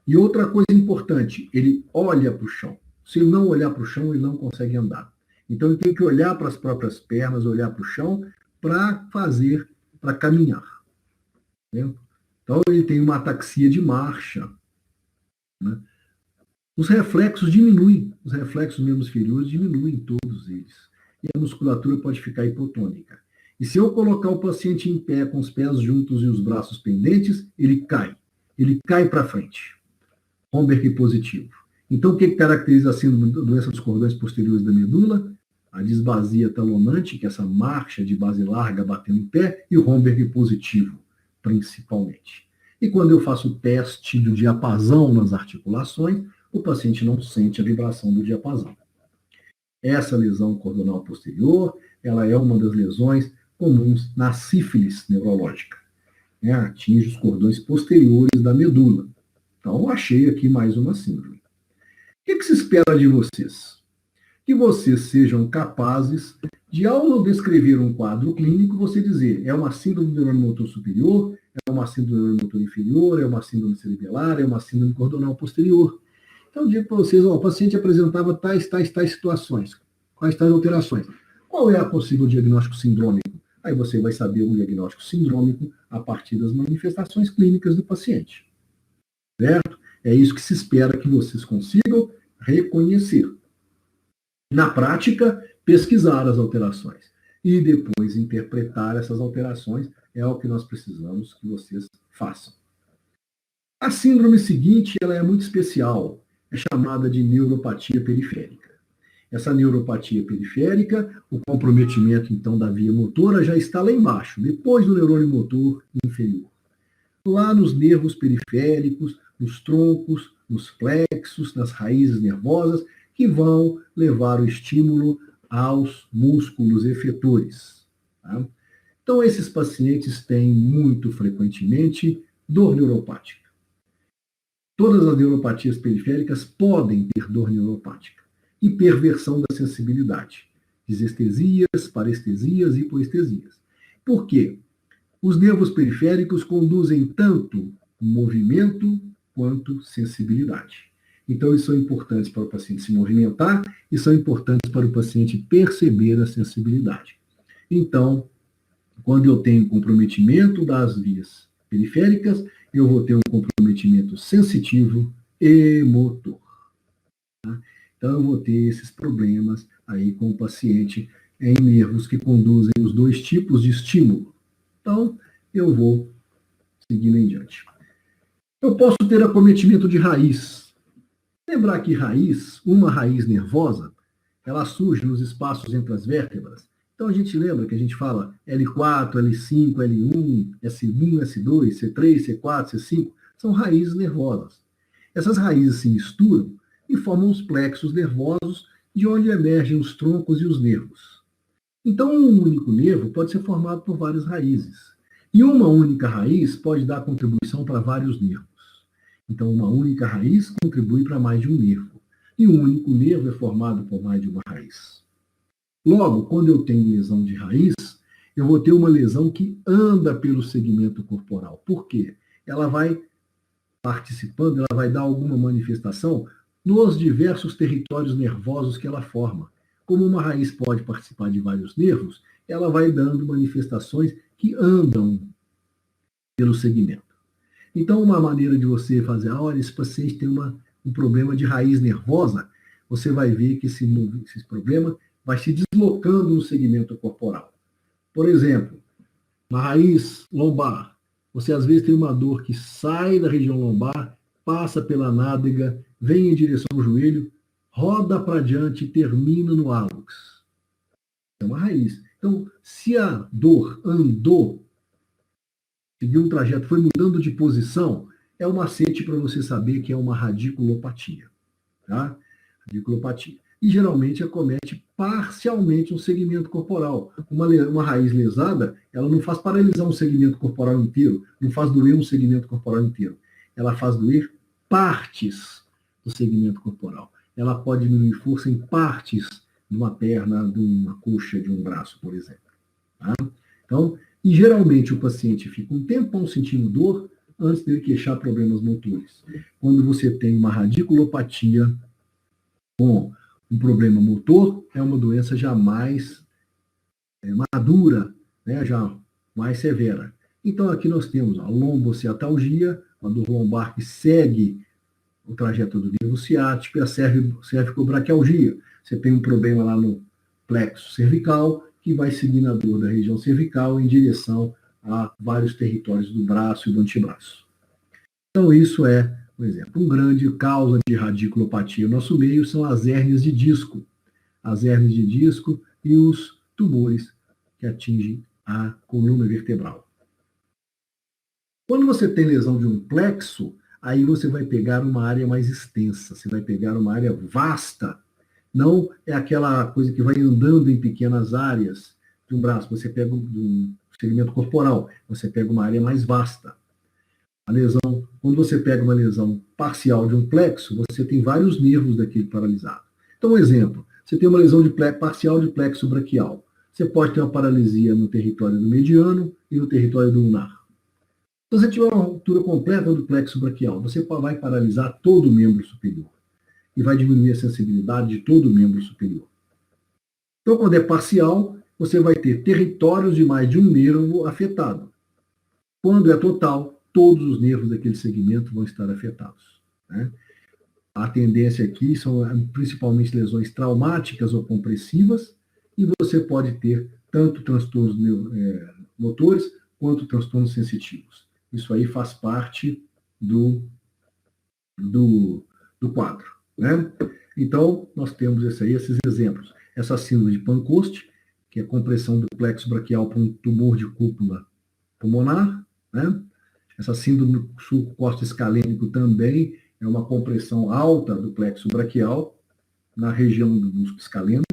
E outra coisa importante, ele olha para o chão. Se ele não olhar para o chão, ele não consegue andar. Então, ele tem que olhar para as próprias pernas, olhar para o chão, para caminhar. Entendeu? Então, ele tem uma ataxia de marcha. Né? Os reflexos diminuem, os reflexos membros inferiores diminuem todos eles. E a musculatura pode ficar hipotônica. E se eu colocar o paciente em pé, com os pés juntos e os braços pendentes, ele cai. Ele cai para frente. Romberg positivo. Então, o que caracteriza a doença dos cordões posteriores da medula? A disbasia talonante, que é essa marcha de base larga batendo o pé, e o Romberg positivo, principalmente. E quando eu faço o teste do diapasão nas articulações, o paciente não sente a vibração do diapasão. Essa lesão cordonal posterior, ela é uma das lesões comuns na sífilis neurológica. Né? Atinge os cordões posteriores da medula. Então, achei aqui mais uma síndrome. O que se espera de vocês? Que vocês sejam capazes de, ao descrever um quadro clínico, você dizer, é uma síndrome do neurônio motor superior, é uma síndrome do neurônio motor inferior, é uma síndrome cerebelar, é uma síndrome cordonal posterior. Então, eu digo para vocês, ó, o paciente apresentava tais situações. Quais tais alterações? Qual é a possível diagnóstico sindrômico? Aí você vai saber o diagnóstico sindrômico a partir das manifestações clínicas do paciente. Certo? É isso que se espera que vocês consigam reconhecer. Na prática, pesquisar as alterações e depois interpretar essas alterações é o que nós precisamos que vocês façam. A síndrome seguinte, ela é muito especial, é chamada de neuropatia periférica. Essa neuropatia periférica, o comprometimento então da via motora já está lá embaixo, depois do neurônio motor inferior. Lá nos nervos periféricos, nos troncos, nos plexos, nas raízes nervosas, que vão levar o estímulo aos músculos efetores. Tá? Então, esses pacientes têm muito frequentemente dor neuropática. Todas as neuropatias periféricas podem ter dor neuropática e perversão da sensibilidade, disestesias, parestesias e hipoestesias. Por quê? Os nervos periféricos conduzem tanto movimento quanto sensibilidade. Então, eles são importantes para o paciente se movimentar e são importantes para o paciente perceber a sensibilidade. Então, quando eu tenho comprometimento das vias periféricas, eu vou ter um comprometimento sensitivo e motor. Tá? Então, eu vou ter esses problemas aí com o paciente em nervos que conduzem os dois tipos de estímulo. Então, eu vou seguindo em diante. Eu posso ter acometimento de raiz. Lembrar que uma raiz nervosa, ela surge nos espaços entre as vértebras. Então a gente lembra que a gente fala L4, L5, L1, S1, S2, C3, C4, C5, são raízes nervosas. Essas raízes se misturam e formam os plexos nervosos, de onde emergem os troncos e os nervos. Então, um único nervo pode ser formado por várias raízes. E uma única raiz pode dar contribuição para vários nervos. Então, uma única raiz contribui para mais de um nervo. E um único nervo é formado por mais de uma raiz. Logo, quando eu tenho lesão de raiz, eu vou ter uma lesão que anda pelo segmento corporal. Por quê? Ela vai participando, ela vai dar alguma manifestação nos diversos territórios nervosos que ela forma. Como uma raiz pode participar de vários nervos, ela vai dando manifestações que andam pelo segmento. Então, uma maneira de você fazer, olha, esse paciente tem um problema de raiz nervosa, você vai ver que esse problema vai se deslocando no segmento corporal. Por exemplo, uma raiz lombar. Você às vezes tem uma dor que sai da região lombar, passa pela nádega, vem em direção ao joelho, roda para diante e termina no hálux. É uma raiz. Então, se a dor andou, seguiu um trajeto, foi mudando de posição, é um macete para você saber que é uma radiculopatia. Tá? Radiculopatia. E geralmente acomete parcialmente um segmento corporal. Uma raiz lesada, ela não faz paralisar um segmento corporal inteiro, não faz doer um segmento corporal inteiro. Ela faz doer partes do segmento corporal. Ela pode diminuir força em partes de uma perna, de uma coxa, de um braço, por exemplo. Tá? Então, e geralmente o paciente fica um tempão sentindo dor antes dele queixar problemas motores. Quando você tem uma radiculopatia com um problema motor, é uma doença já mais madura, né, já mais severa. Então aqui nós temos a lombociatalgia, uma dor lombar que segue o trajeto do nervo ciático, e a cervicobraquialgia. Você tem um problema lá no plexo cervical, que vai seguindo a dor da região cervical em direção a vários territórios do braço e do antebraço. Então isso é, por exemplo, um grande causa de radiculopatia no nosso meio são as hérnias de disco. As hérnias de disco e os tumores que atingem a coluna vertebral. Quando você tem lesão de um plexo, aí você vai pegar uma área mais extensa, você vai pegar uma área vasta. Não é aquela coisa que vai andando em pequenas áreas de um braço. Você pega um segmento corporal, você pega uma área mais vasta. A lesão, quando você pega uma lesão parcial de um plexo, você tem vários nervos daquele paralisado. Então, um exemplo, você tem uma lesão parcial de plexo braquial. Você pode ter uma paralisia no território do mediano e no território do ulnar. Se você tiver uma ruptura completa do plexo braquial, você vai paralisar todo o membro superior e vai diminuir a sensibilidade de todo o membro superior. Então, quando é parcial, você vai ter territórios de mais de um nervo afetado. Quando é total, todos os nervos daquele segmento vão estar afetados. Né? A tendência aqui são principalmente lesões traumáticas ou compressivas, e você pode ter tanto transtornos motores quanto transtornos sensitivos. Isso aí faz parte do quadro. Né? Então, nós temos esses exemplos. Essa síndrome de Pancoast, que é a compressão do plexo braquial para um tumor de cúpula pulmonar. Né? Essa síndrome do sulco costo-escalênico também é uma compressão alta do plexo braquial na região do músculo escaleno.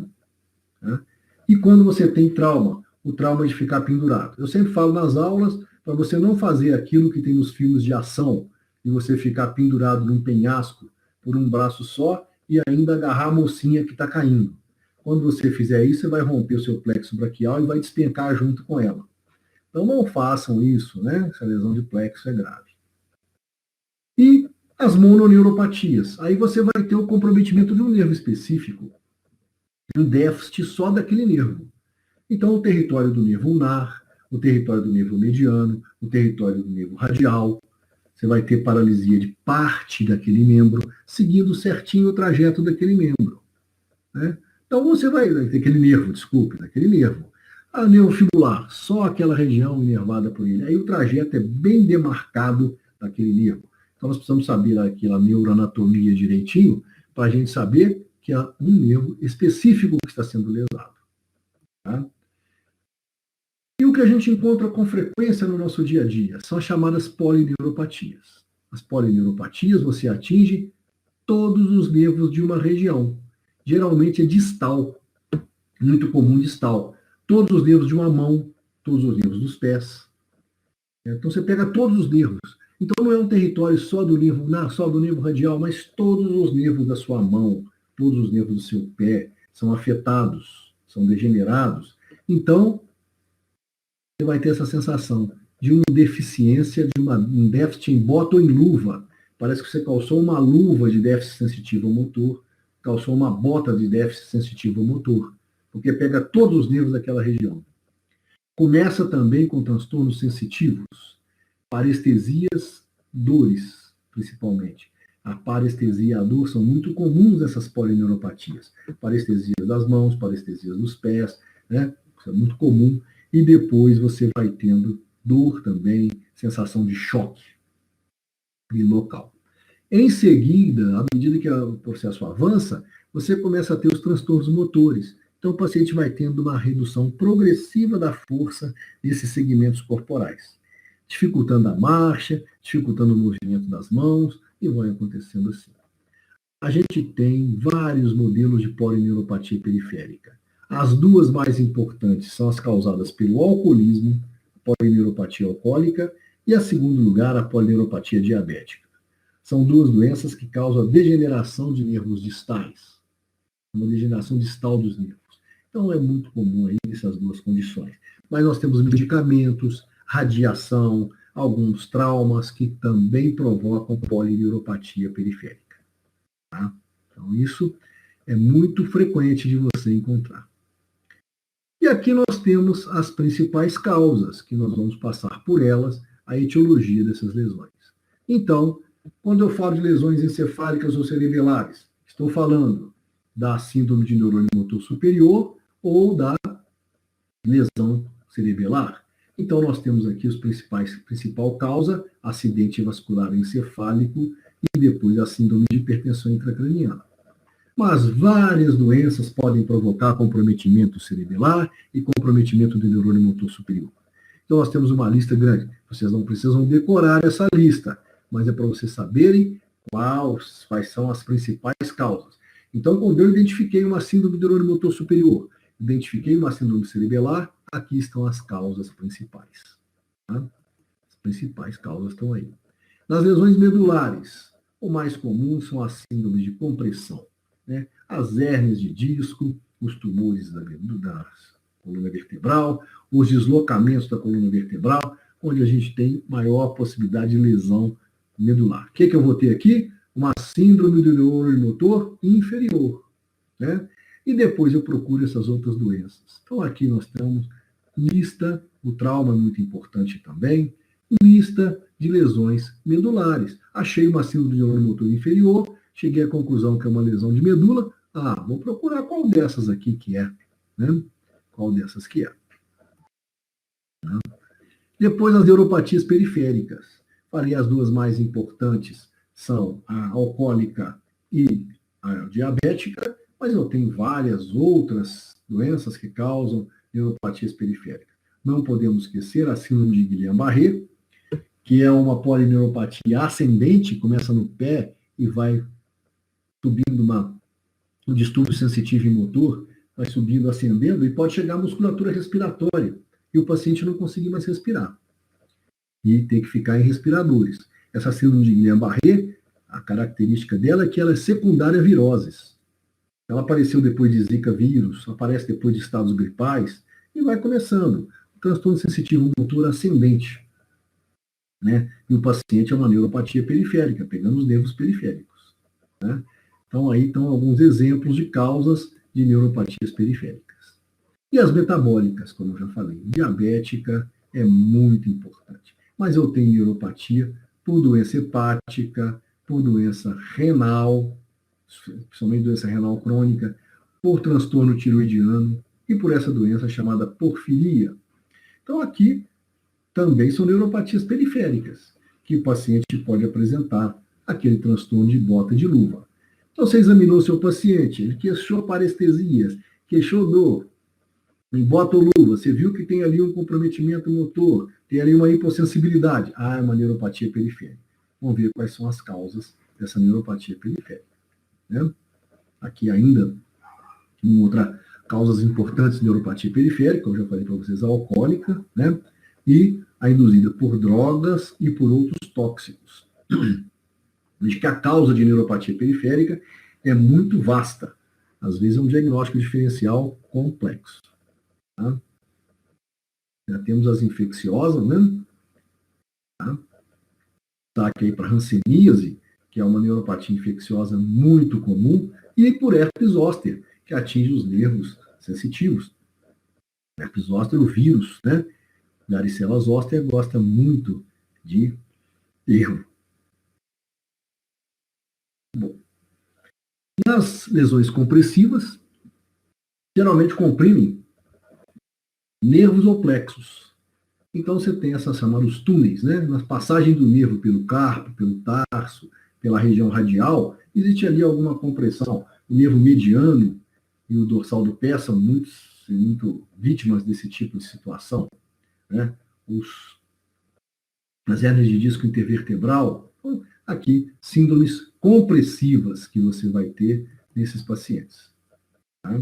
Né? E quando você tem trauma, o trauma de ficar pendurado. Eu sempre falo nas aulas para você não fazer aquilo que tem nos filmes de ação, e você ficar pendurado num penhasco por um braço só e ainda agarrar a mocinha que está caindo. Quando você fizer isso, você vai romper o seu plexo braquial e vai despencar junto com ela. Então não façam isso, né? Essa lesão de plexo é grave. E as mononeuropatias. Aí você vai ter o comprometimento de um nervo específico, um déficit só daquele nervo. Então o território do nervo ulnar, o território do nervo mediano, o território do nervo radial, você vai ter paralisia de parte daquele membro, seguindo certinho o trajeto daquele membro. Né? Então você vai ter aquele nervo, daquele nervo. A nervo fibular, só aquela região inervada por ele. Aí o trajeto é bem demarcado daquele nervo. Então nós precisamos saber aquela neuroanatomia direitinho para a gente saber que é um nervo específico que está sendo lesado. Tá? E o que a gente encontra com frequência no nosso dia a dia são as chamadas polineuropatias. As polineuropatias você atinge todos os nervos de uma região. Geralmente é distal, muito comum distal. Todos os nervos de uma mão, todos os nervos dos pés. Então você pega todos os nervos. Então não é um território só do nervo radial, mas todos os nervos da sua mão, todos os nervos do seu pé são afetados, são degenerados. Então você vai ter essa sensação de uma deficiência, de um déficit em bota ou em luva. Parece que você calçou uma luva de déficit sensitivo motor, calçou uma bota de déficit sensitivo motor, porque pega todos os nervos daquela região. Começa também com transtornos sensitivos, parestesias, dores, principalmente. A parestesia e a dor são muito comuns nessas polineuropatias. Parestesias das mãos, parestesias dos pés, né? Isso é muito comum. E depois você vai tendo dor também, sensação de choque local. Em seguida, à medida que o processo avança, você começa a ter os transtornos motores. Então o paciente vai tendo uma redução progressiva da força nesses segmentos corporais, dificultando a marcha, dificultando o movimento das mãos, e vai acontecendo assim. A gente tem vários modelos de polineuropatia periférica. As duas mais importantes são as causadas pelo alcoolismo, a polineuropatia alcoólica, e, em segundo lugar, a polineuropatia diabética. São duas doenças que causam a degeneração de nervos distais, uma degeneração distal dos nervos. Então, é muito comum aí essas duas condições. Mas nós temos medicamentos, radiação, alguns traumas que também provocam polineuropatia periférica. Tá? Então, isso é muito frequente de você encontrar. E aqui nós temos as principais causas, que nós vamos passar por elas, a etiologia dessas lesões. Então, quando eu falo de lesões encefálicas ou cerebelares, estou falando da síndrome de neurônio motor superior ou da lesão cerebelar. Então, nós temos aqui os principal causa, acidente vascular encefálico e depois a síndrome de hipertensão intracraniana. Mas várias doenças podem provocar comprometimento cerebelar e comprometimento do neurônio motor superior. Então, nós temos uma lista grande. Vocês não precisam decorar essa lista, mas é para vocês saberem quais são as principais causas. Então, quando eu identifiquei uma síndrome do neurônio motor superior, identifiquei uma síndrome cerebelar, aqui estão as causas principais. Tá? As principais causas estão aí. Nas lesões medulares, o mais comum são as síndromes de compressão, né? As hérnias de disco, os tumores da coluna vertebral, os deslocamentos da coluna vertebral, onde a gente tem maior possibilidade de lesão medular. O que eu vou ter aqui? Uma síndrome do neurônio motor inferior, né? E depois eu procuro essas outras doenças. Então aqui nós temos lista, o trauma é muito importante também, lista de lesões medulares. Achei uma síndrome do neurônio motor inferior, cheguei à conclusão que é uma lesão de medula, vou procurar qual dessas aqui que é, né? Qual dessas que é. Depois as neuropatias periféricas. Falei as duas mais importantes são a alcoólica e a diabética, mas eu tenho várias outras doenças que causam neuropatias periféricas. Não podemos esquecer a síndrome de Guillain-Barré, que é uma polineuropatia ascendente, começa no pé e vai subindo um distúrbio sensitivo e motor, vai subindo, ascendendo, e pode chegar à musculatura respiratória, e o paciente não conseguir mais respirar. E ter que ficar em respiradores. Essa síndrome de Guillain-Barré, a característica dela é que ela é secundária a viroses. Ela apareceu depois de Zika vírus, aparece depois de estados gripais, e vai começando. O transtorno sensitivo motor ascendente. Né? E o paciente é uma neuropatia periférica, pegando os nervos periféricos. Né? Então, aí estão alguns exemplos de causas de neuropatias periféricas. E as metabólicas, como eu já falei, diabética é muito importante. Mas eu tenho neuropatia por doença hepática, por doença renal, principalmente doença renal crônica, por transtorno tiroidiano e por essa doença chamada porfiria. Então, aqui também são neuropatias periféricas, que o paciente pode apresentar aquele transtorno de bota de luva. Então, você examinou seu paciente, ele queixou parestesias, queixou dor, em bota ou luva, você viu que tem ali um comprometimento motor, tem ali uma hipossensibilidade. É uma neuropatia periférica. Vamos ver quais são as causas dessa neuropatia periférica. Né? Aqui ainda, causas importantes de neuropatia periférica, eu já falei para vocês, a alcoólica, né? E a induzida por drogas e por outros tóxicos. Veja que a causa de neuropatia periférica é muito vasta. Às vezes é um diagnóstico diferencial complexo. Tá? Já temos as infecciosas, né? Tá? Destaque aí para hanseníase, que é uma neuropatia infecciosa muito comum, e por herpes zoster, que atinge os nervos sensitivos. Herpes zoster, o vírus, né? Varicela zoster gosta muito de erro. Bom, nas lesões compressivas, geralmente comprimem nervos ou plexos. Então você tem essas chamados túneis, né? Na passagem do nervo pelo carpo, pelo tarso, pela região radial, existe ali alguma compressão. O nervo mediano e o dorsal do pé são muito vítimas desse tipo de situação. Né? As hérnias de disco intervertebral, então, aqui, síndromes compressivas que você vai ter nesses pacientes. Tá?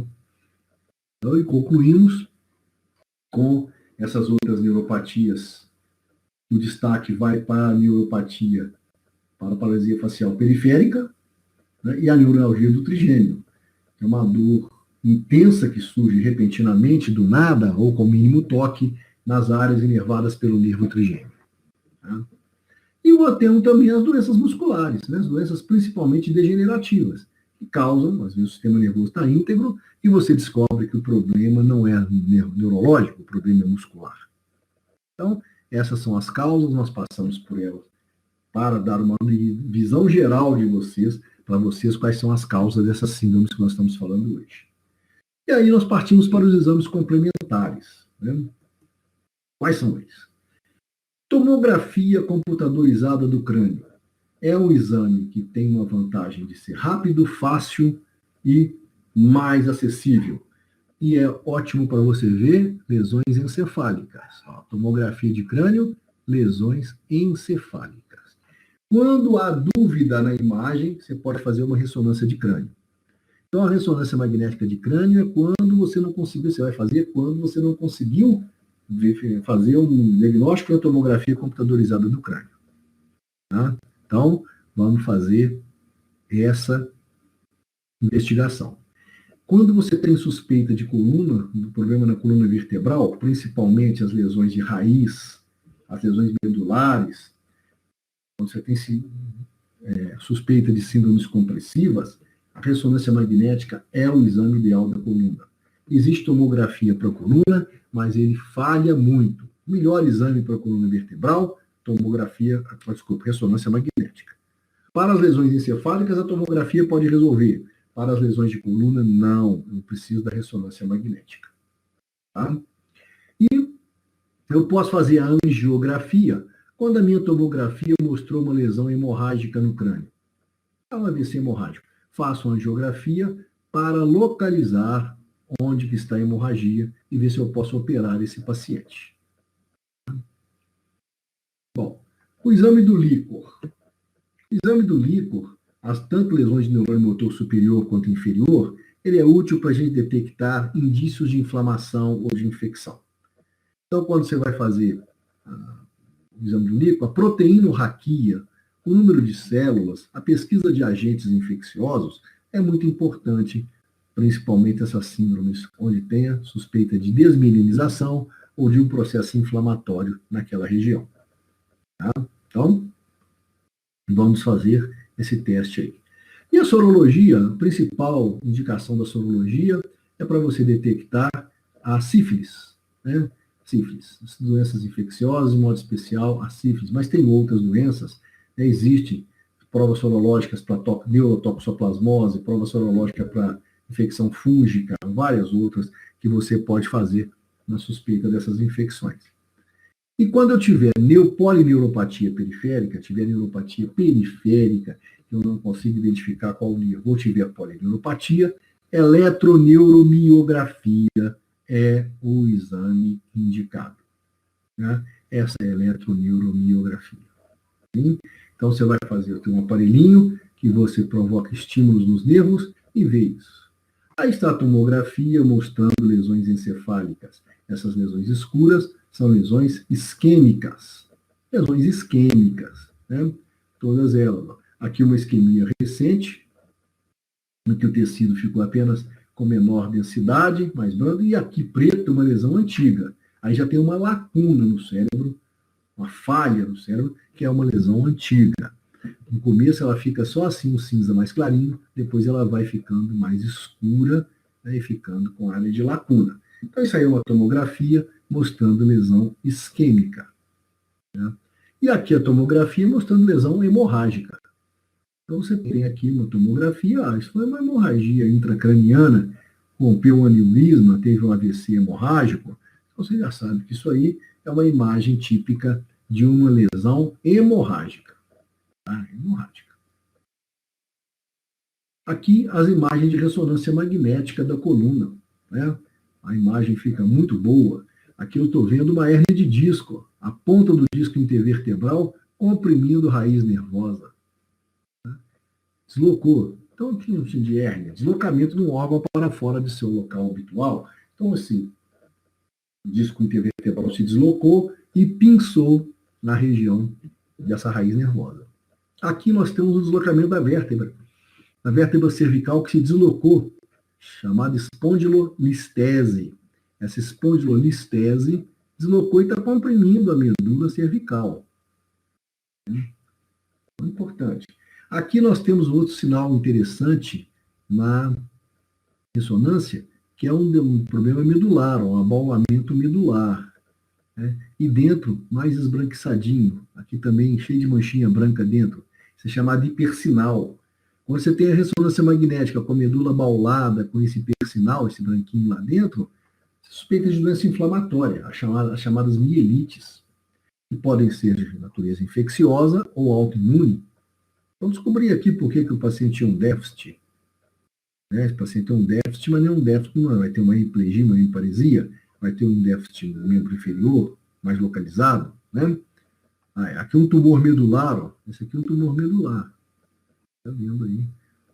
Então, e concluímos com essas outras neuropatias. O destaque vai para a neuropatia, para a paralisia facial periférica, né, e a neuralgia do trigêmeo. É uma dor intensa que surge repentinamente, do nada, ou com o mínimo toque, nas áreas inervadas pelo nervo trigêmeo. Tá? E temos também as doenças musculares, né, as doenças principalmente degenerativas, que causam, às vezes o sistema nervoso está íntegro, e você descobre que o problema não é neurológico, o problema é muscular. Então, essas são as causas, nós passamos por elas para dar uma visão geral de vocês, para vocês quais são as causas dessas síndromes que nós estamos falando hoje. E aí nós partimos para os exames complementares. Né? Quais são eles? Tomografia computadorizada do crânio. É um exame que tem uma vantagem de ser rápido, fácil e mais acessível. e é ótimo para você ver lesões encefálicas. Ó, tomografia de crânio, lesões encefálicas. Quando há dúvida na imagem, você pode fazer uma ressonância de crânio. Então, a ressonância magnética de crânio é quando você não conseguiu, você vai fazer quando você não conseguiu fazer um diagnóstico e tomografia computadorizada do crânio. Tá? Então, vamos fazer essa investigação. Quando você tem suspeita de coluna, do problema na coluna vertebral, principalmente as lesões de raiz, as lesões medulares, quando você tem suspeita de síndromes compressivas, a ressonância magnética é o exame ideal da coluna. Existe tomografia para a coluna, mas ele falha muito. O melhor exame para a coluna vertebral, ressonância magnética. Para as lesões encefálicas, a tomografia pode resolver. Para as lesões de coluna, não. Eu preciso da ressonância magnética. Tá? E eu posso fazer a angiografia quando a minha tomografia mostrou uma lesão hemorrágica no crânio. É um AVC hemorrágico. Faço uma angiografia para localizar onde que está a hemorragia e ver se eu posso operar esse paciente. Bom, o exame do líquor. O exame do líquor, tanto lesões de neurônio motor superior quanto inferior, ele é útil para a gente detectar indícios de inflamação ou de infecção. Então, quando você vai fazer o exame do líquor, a proteínorraquia, o número de células, a pesquisa de agentes infecciosos é muito importante, principalmente essas síndromes onde tenha suspeita de desmielinização ou de um processo inflamatório naquela região. Tá? Então, vamos fazer esse teste aí. E a sorologia, a principal indicação da sorologia é para você detectar a sífilis, né? Sífilis, doenças infecciosas, de modo especial a sífilis, mas tem outras doenças, né? Existem provas sorológicas para neurotoxoplasmose, prova sorológica para infecção fúngica, várias outras que você pode fazer na suspeita dessas infecções. E quando eu tiver polineuropatia periférica, tiver neuropatia periférica, eu não consigo identificar qual nervo, ou tiver polineuropatia, eletroneuromiografia é o exame indicado. Né? Essa é a eletroneuromiografia. Sim? Então, você vai fazer um aparelhinho que você provoca estímulos nos nervos e vê isso. Aí está a tomografia mostrando lesões encefálicas. Essas lesões escuras são lesões isquêmicas. Lesões isquêmicas, né? Todas elas. Aqui uma isquemia recente, em que o tecido ficou apenas com menor densidade, mais brando, e aqui preto, uma lesão antiga. Aí já tem uma lacuna no cérebro, uma falha no cérebro, que é uma lesão antiga. No começo ela fica só assim, um cinza mais clarinho, depois ela vai ficando mais escura, né, e ficando com área de lacuna. Então isso aí é uma tomografia mostrando lesão isquêmica. Né? E aqui a tomografia mostrando lesão hemorrágica. Então você tem aqui uma tomografia, isso foi uma hemorragia intracraniana, rompeu um aneurisma, teve um AVC hemorrágico. Então você já sabe que isso aí é uma imagem típica de uma lesão hemorrágica. Tá? Hemorrágica. Aqui as imagens de ressonância magnética da coluna. Né? A imagem fica muito boa. Aqui eu estou vendo uma hérnia de disco, a ponta do disco intervertebral comprimindo raiz nervosa. Deslocou. Então, tinha um tipo de hérnia, deslocamento de um órgão para fora de seu local habitual. Então, assim, o disco intervertebral se deslocou e pinçou na região dessa raiz nervosa. Aqui nós temos o deslocamento da vértebra. A vértebra cervical que se deslocou, chamada espondilolistese. Essa espondilolistese deslocou e está comprimindo a medula cervical. Importante. Aqui nós temos outro sinal interessante na ressonância, que é um problema medular, um abaulamento medular. Né? E dentro, mais esbranquiçadinho, aqui também cheio de manchinha branca dentro, isso é chamado hipersinal. Quando você tem a ressonância magnética com a medula abaulada, com esse hipersinal, esse branquinho lá dentro, você suspeita de doença inflamatória, as chamadas mielites, que podem ser de natureza infecciosa ou autoimune. Vamos descobrir aqui por que o paciente tinha um déficit. né? Esse paciente tem um déficit, mas não é um déficit, não vai ter uma hemiplegia, uma hemiparesia, vai ter um déficit no membro inferior, mais localizado, né? Aqui um tumor medular, ó. Esse aqui é um tumor medular. Tá vendo aí?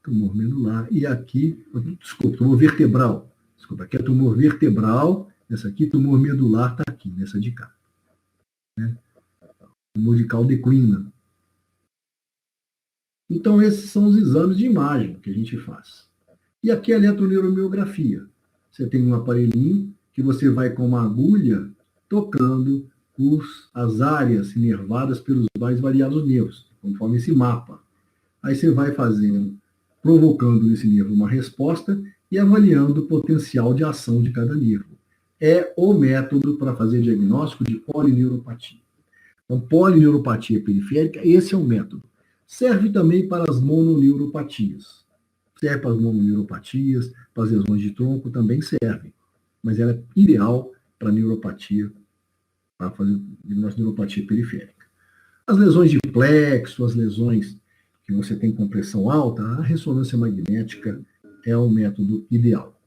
Tumor medular. E aqui, desculpa, tumor vertebral. Desculpa, aqui é tumor vertebral, essa aqui, tumor medular, está aqui, nessa de cá. Né? Tumor de Caldeclina. Então, esses são os exames de imagem que a gente faz. E aqui é a eletroneuromiografia. Você tem um aparelhinho que você vai com uma agulha tocando as áreas inervadas pelos mais variados nervos, conforme esse mapa. Aí você vai fazendo, provocando nesse nervo uma resposta e avaliando o potencial de ação de cada nervo. É o método para fazer diagnóstico de polineuropatia. Então, polineuropatia periférica, esse é o método. Serve também para as mononeuropatias. Serve para as mononeuropatias, para as lesões de tronco, também serve. Mas ela é ideal para neuropatia, para fazer diagnóstico de neuropatia periférica. As lesões de plexo, as lesões que você tem compressão alta, a ressonância magnética é o método ideal.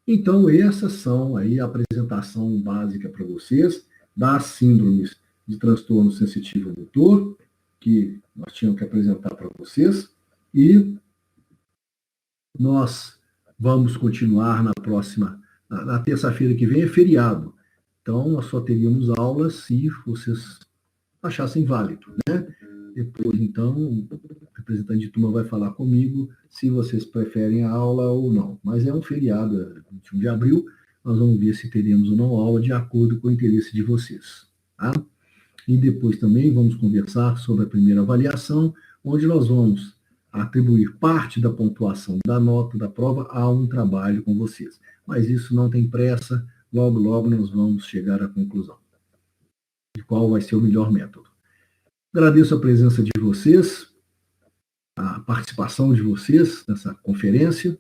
Então, essas são aí a apresentação básica para vocês das síndromes de transtorno sensitivo motor, que nós tínhamos que apresentar para vocês, e nós vamos continuar na terça-feira que vem é feriado, então nós só teríamos aulas se vocês achassem válido, né? Depois, então, o representante de turma vai falar comigo se vocês preferem a aula ou não. Mas é um feriado, é 21 de abril, nós vamos ver se teremos ou não aula de acordo com o interesse de vocês. Tá? E depois também vamos conversar sobre a primeira avaliação, onde nós vamos atribuir parte da pontuação da nota da prova a um trabalho com vocês. Mas isso não tem pressa, logo, logo nós vamos chegar à conclusão de qual vai ser o melhor método. Agradeço a presença de vocês, a participação de vocês nessa conferência.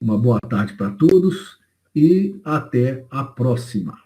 Uma boa tarde para todos e até a próxima.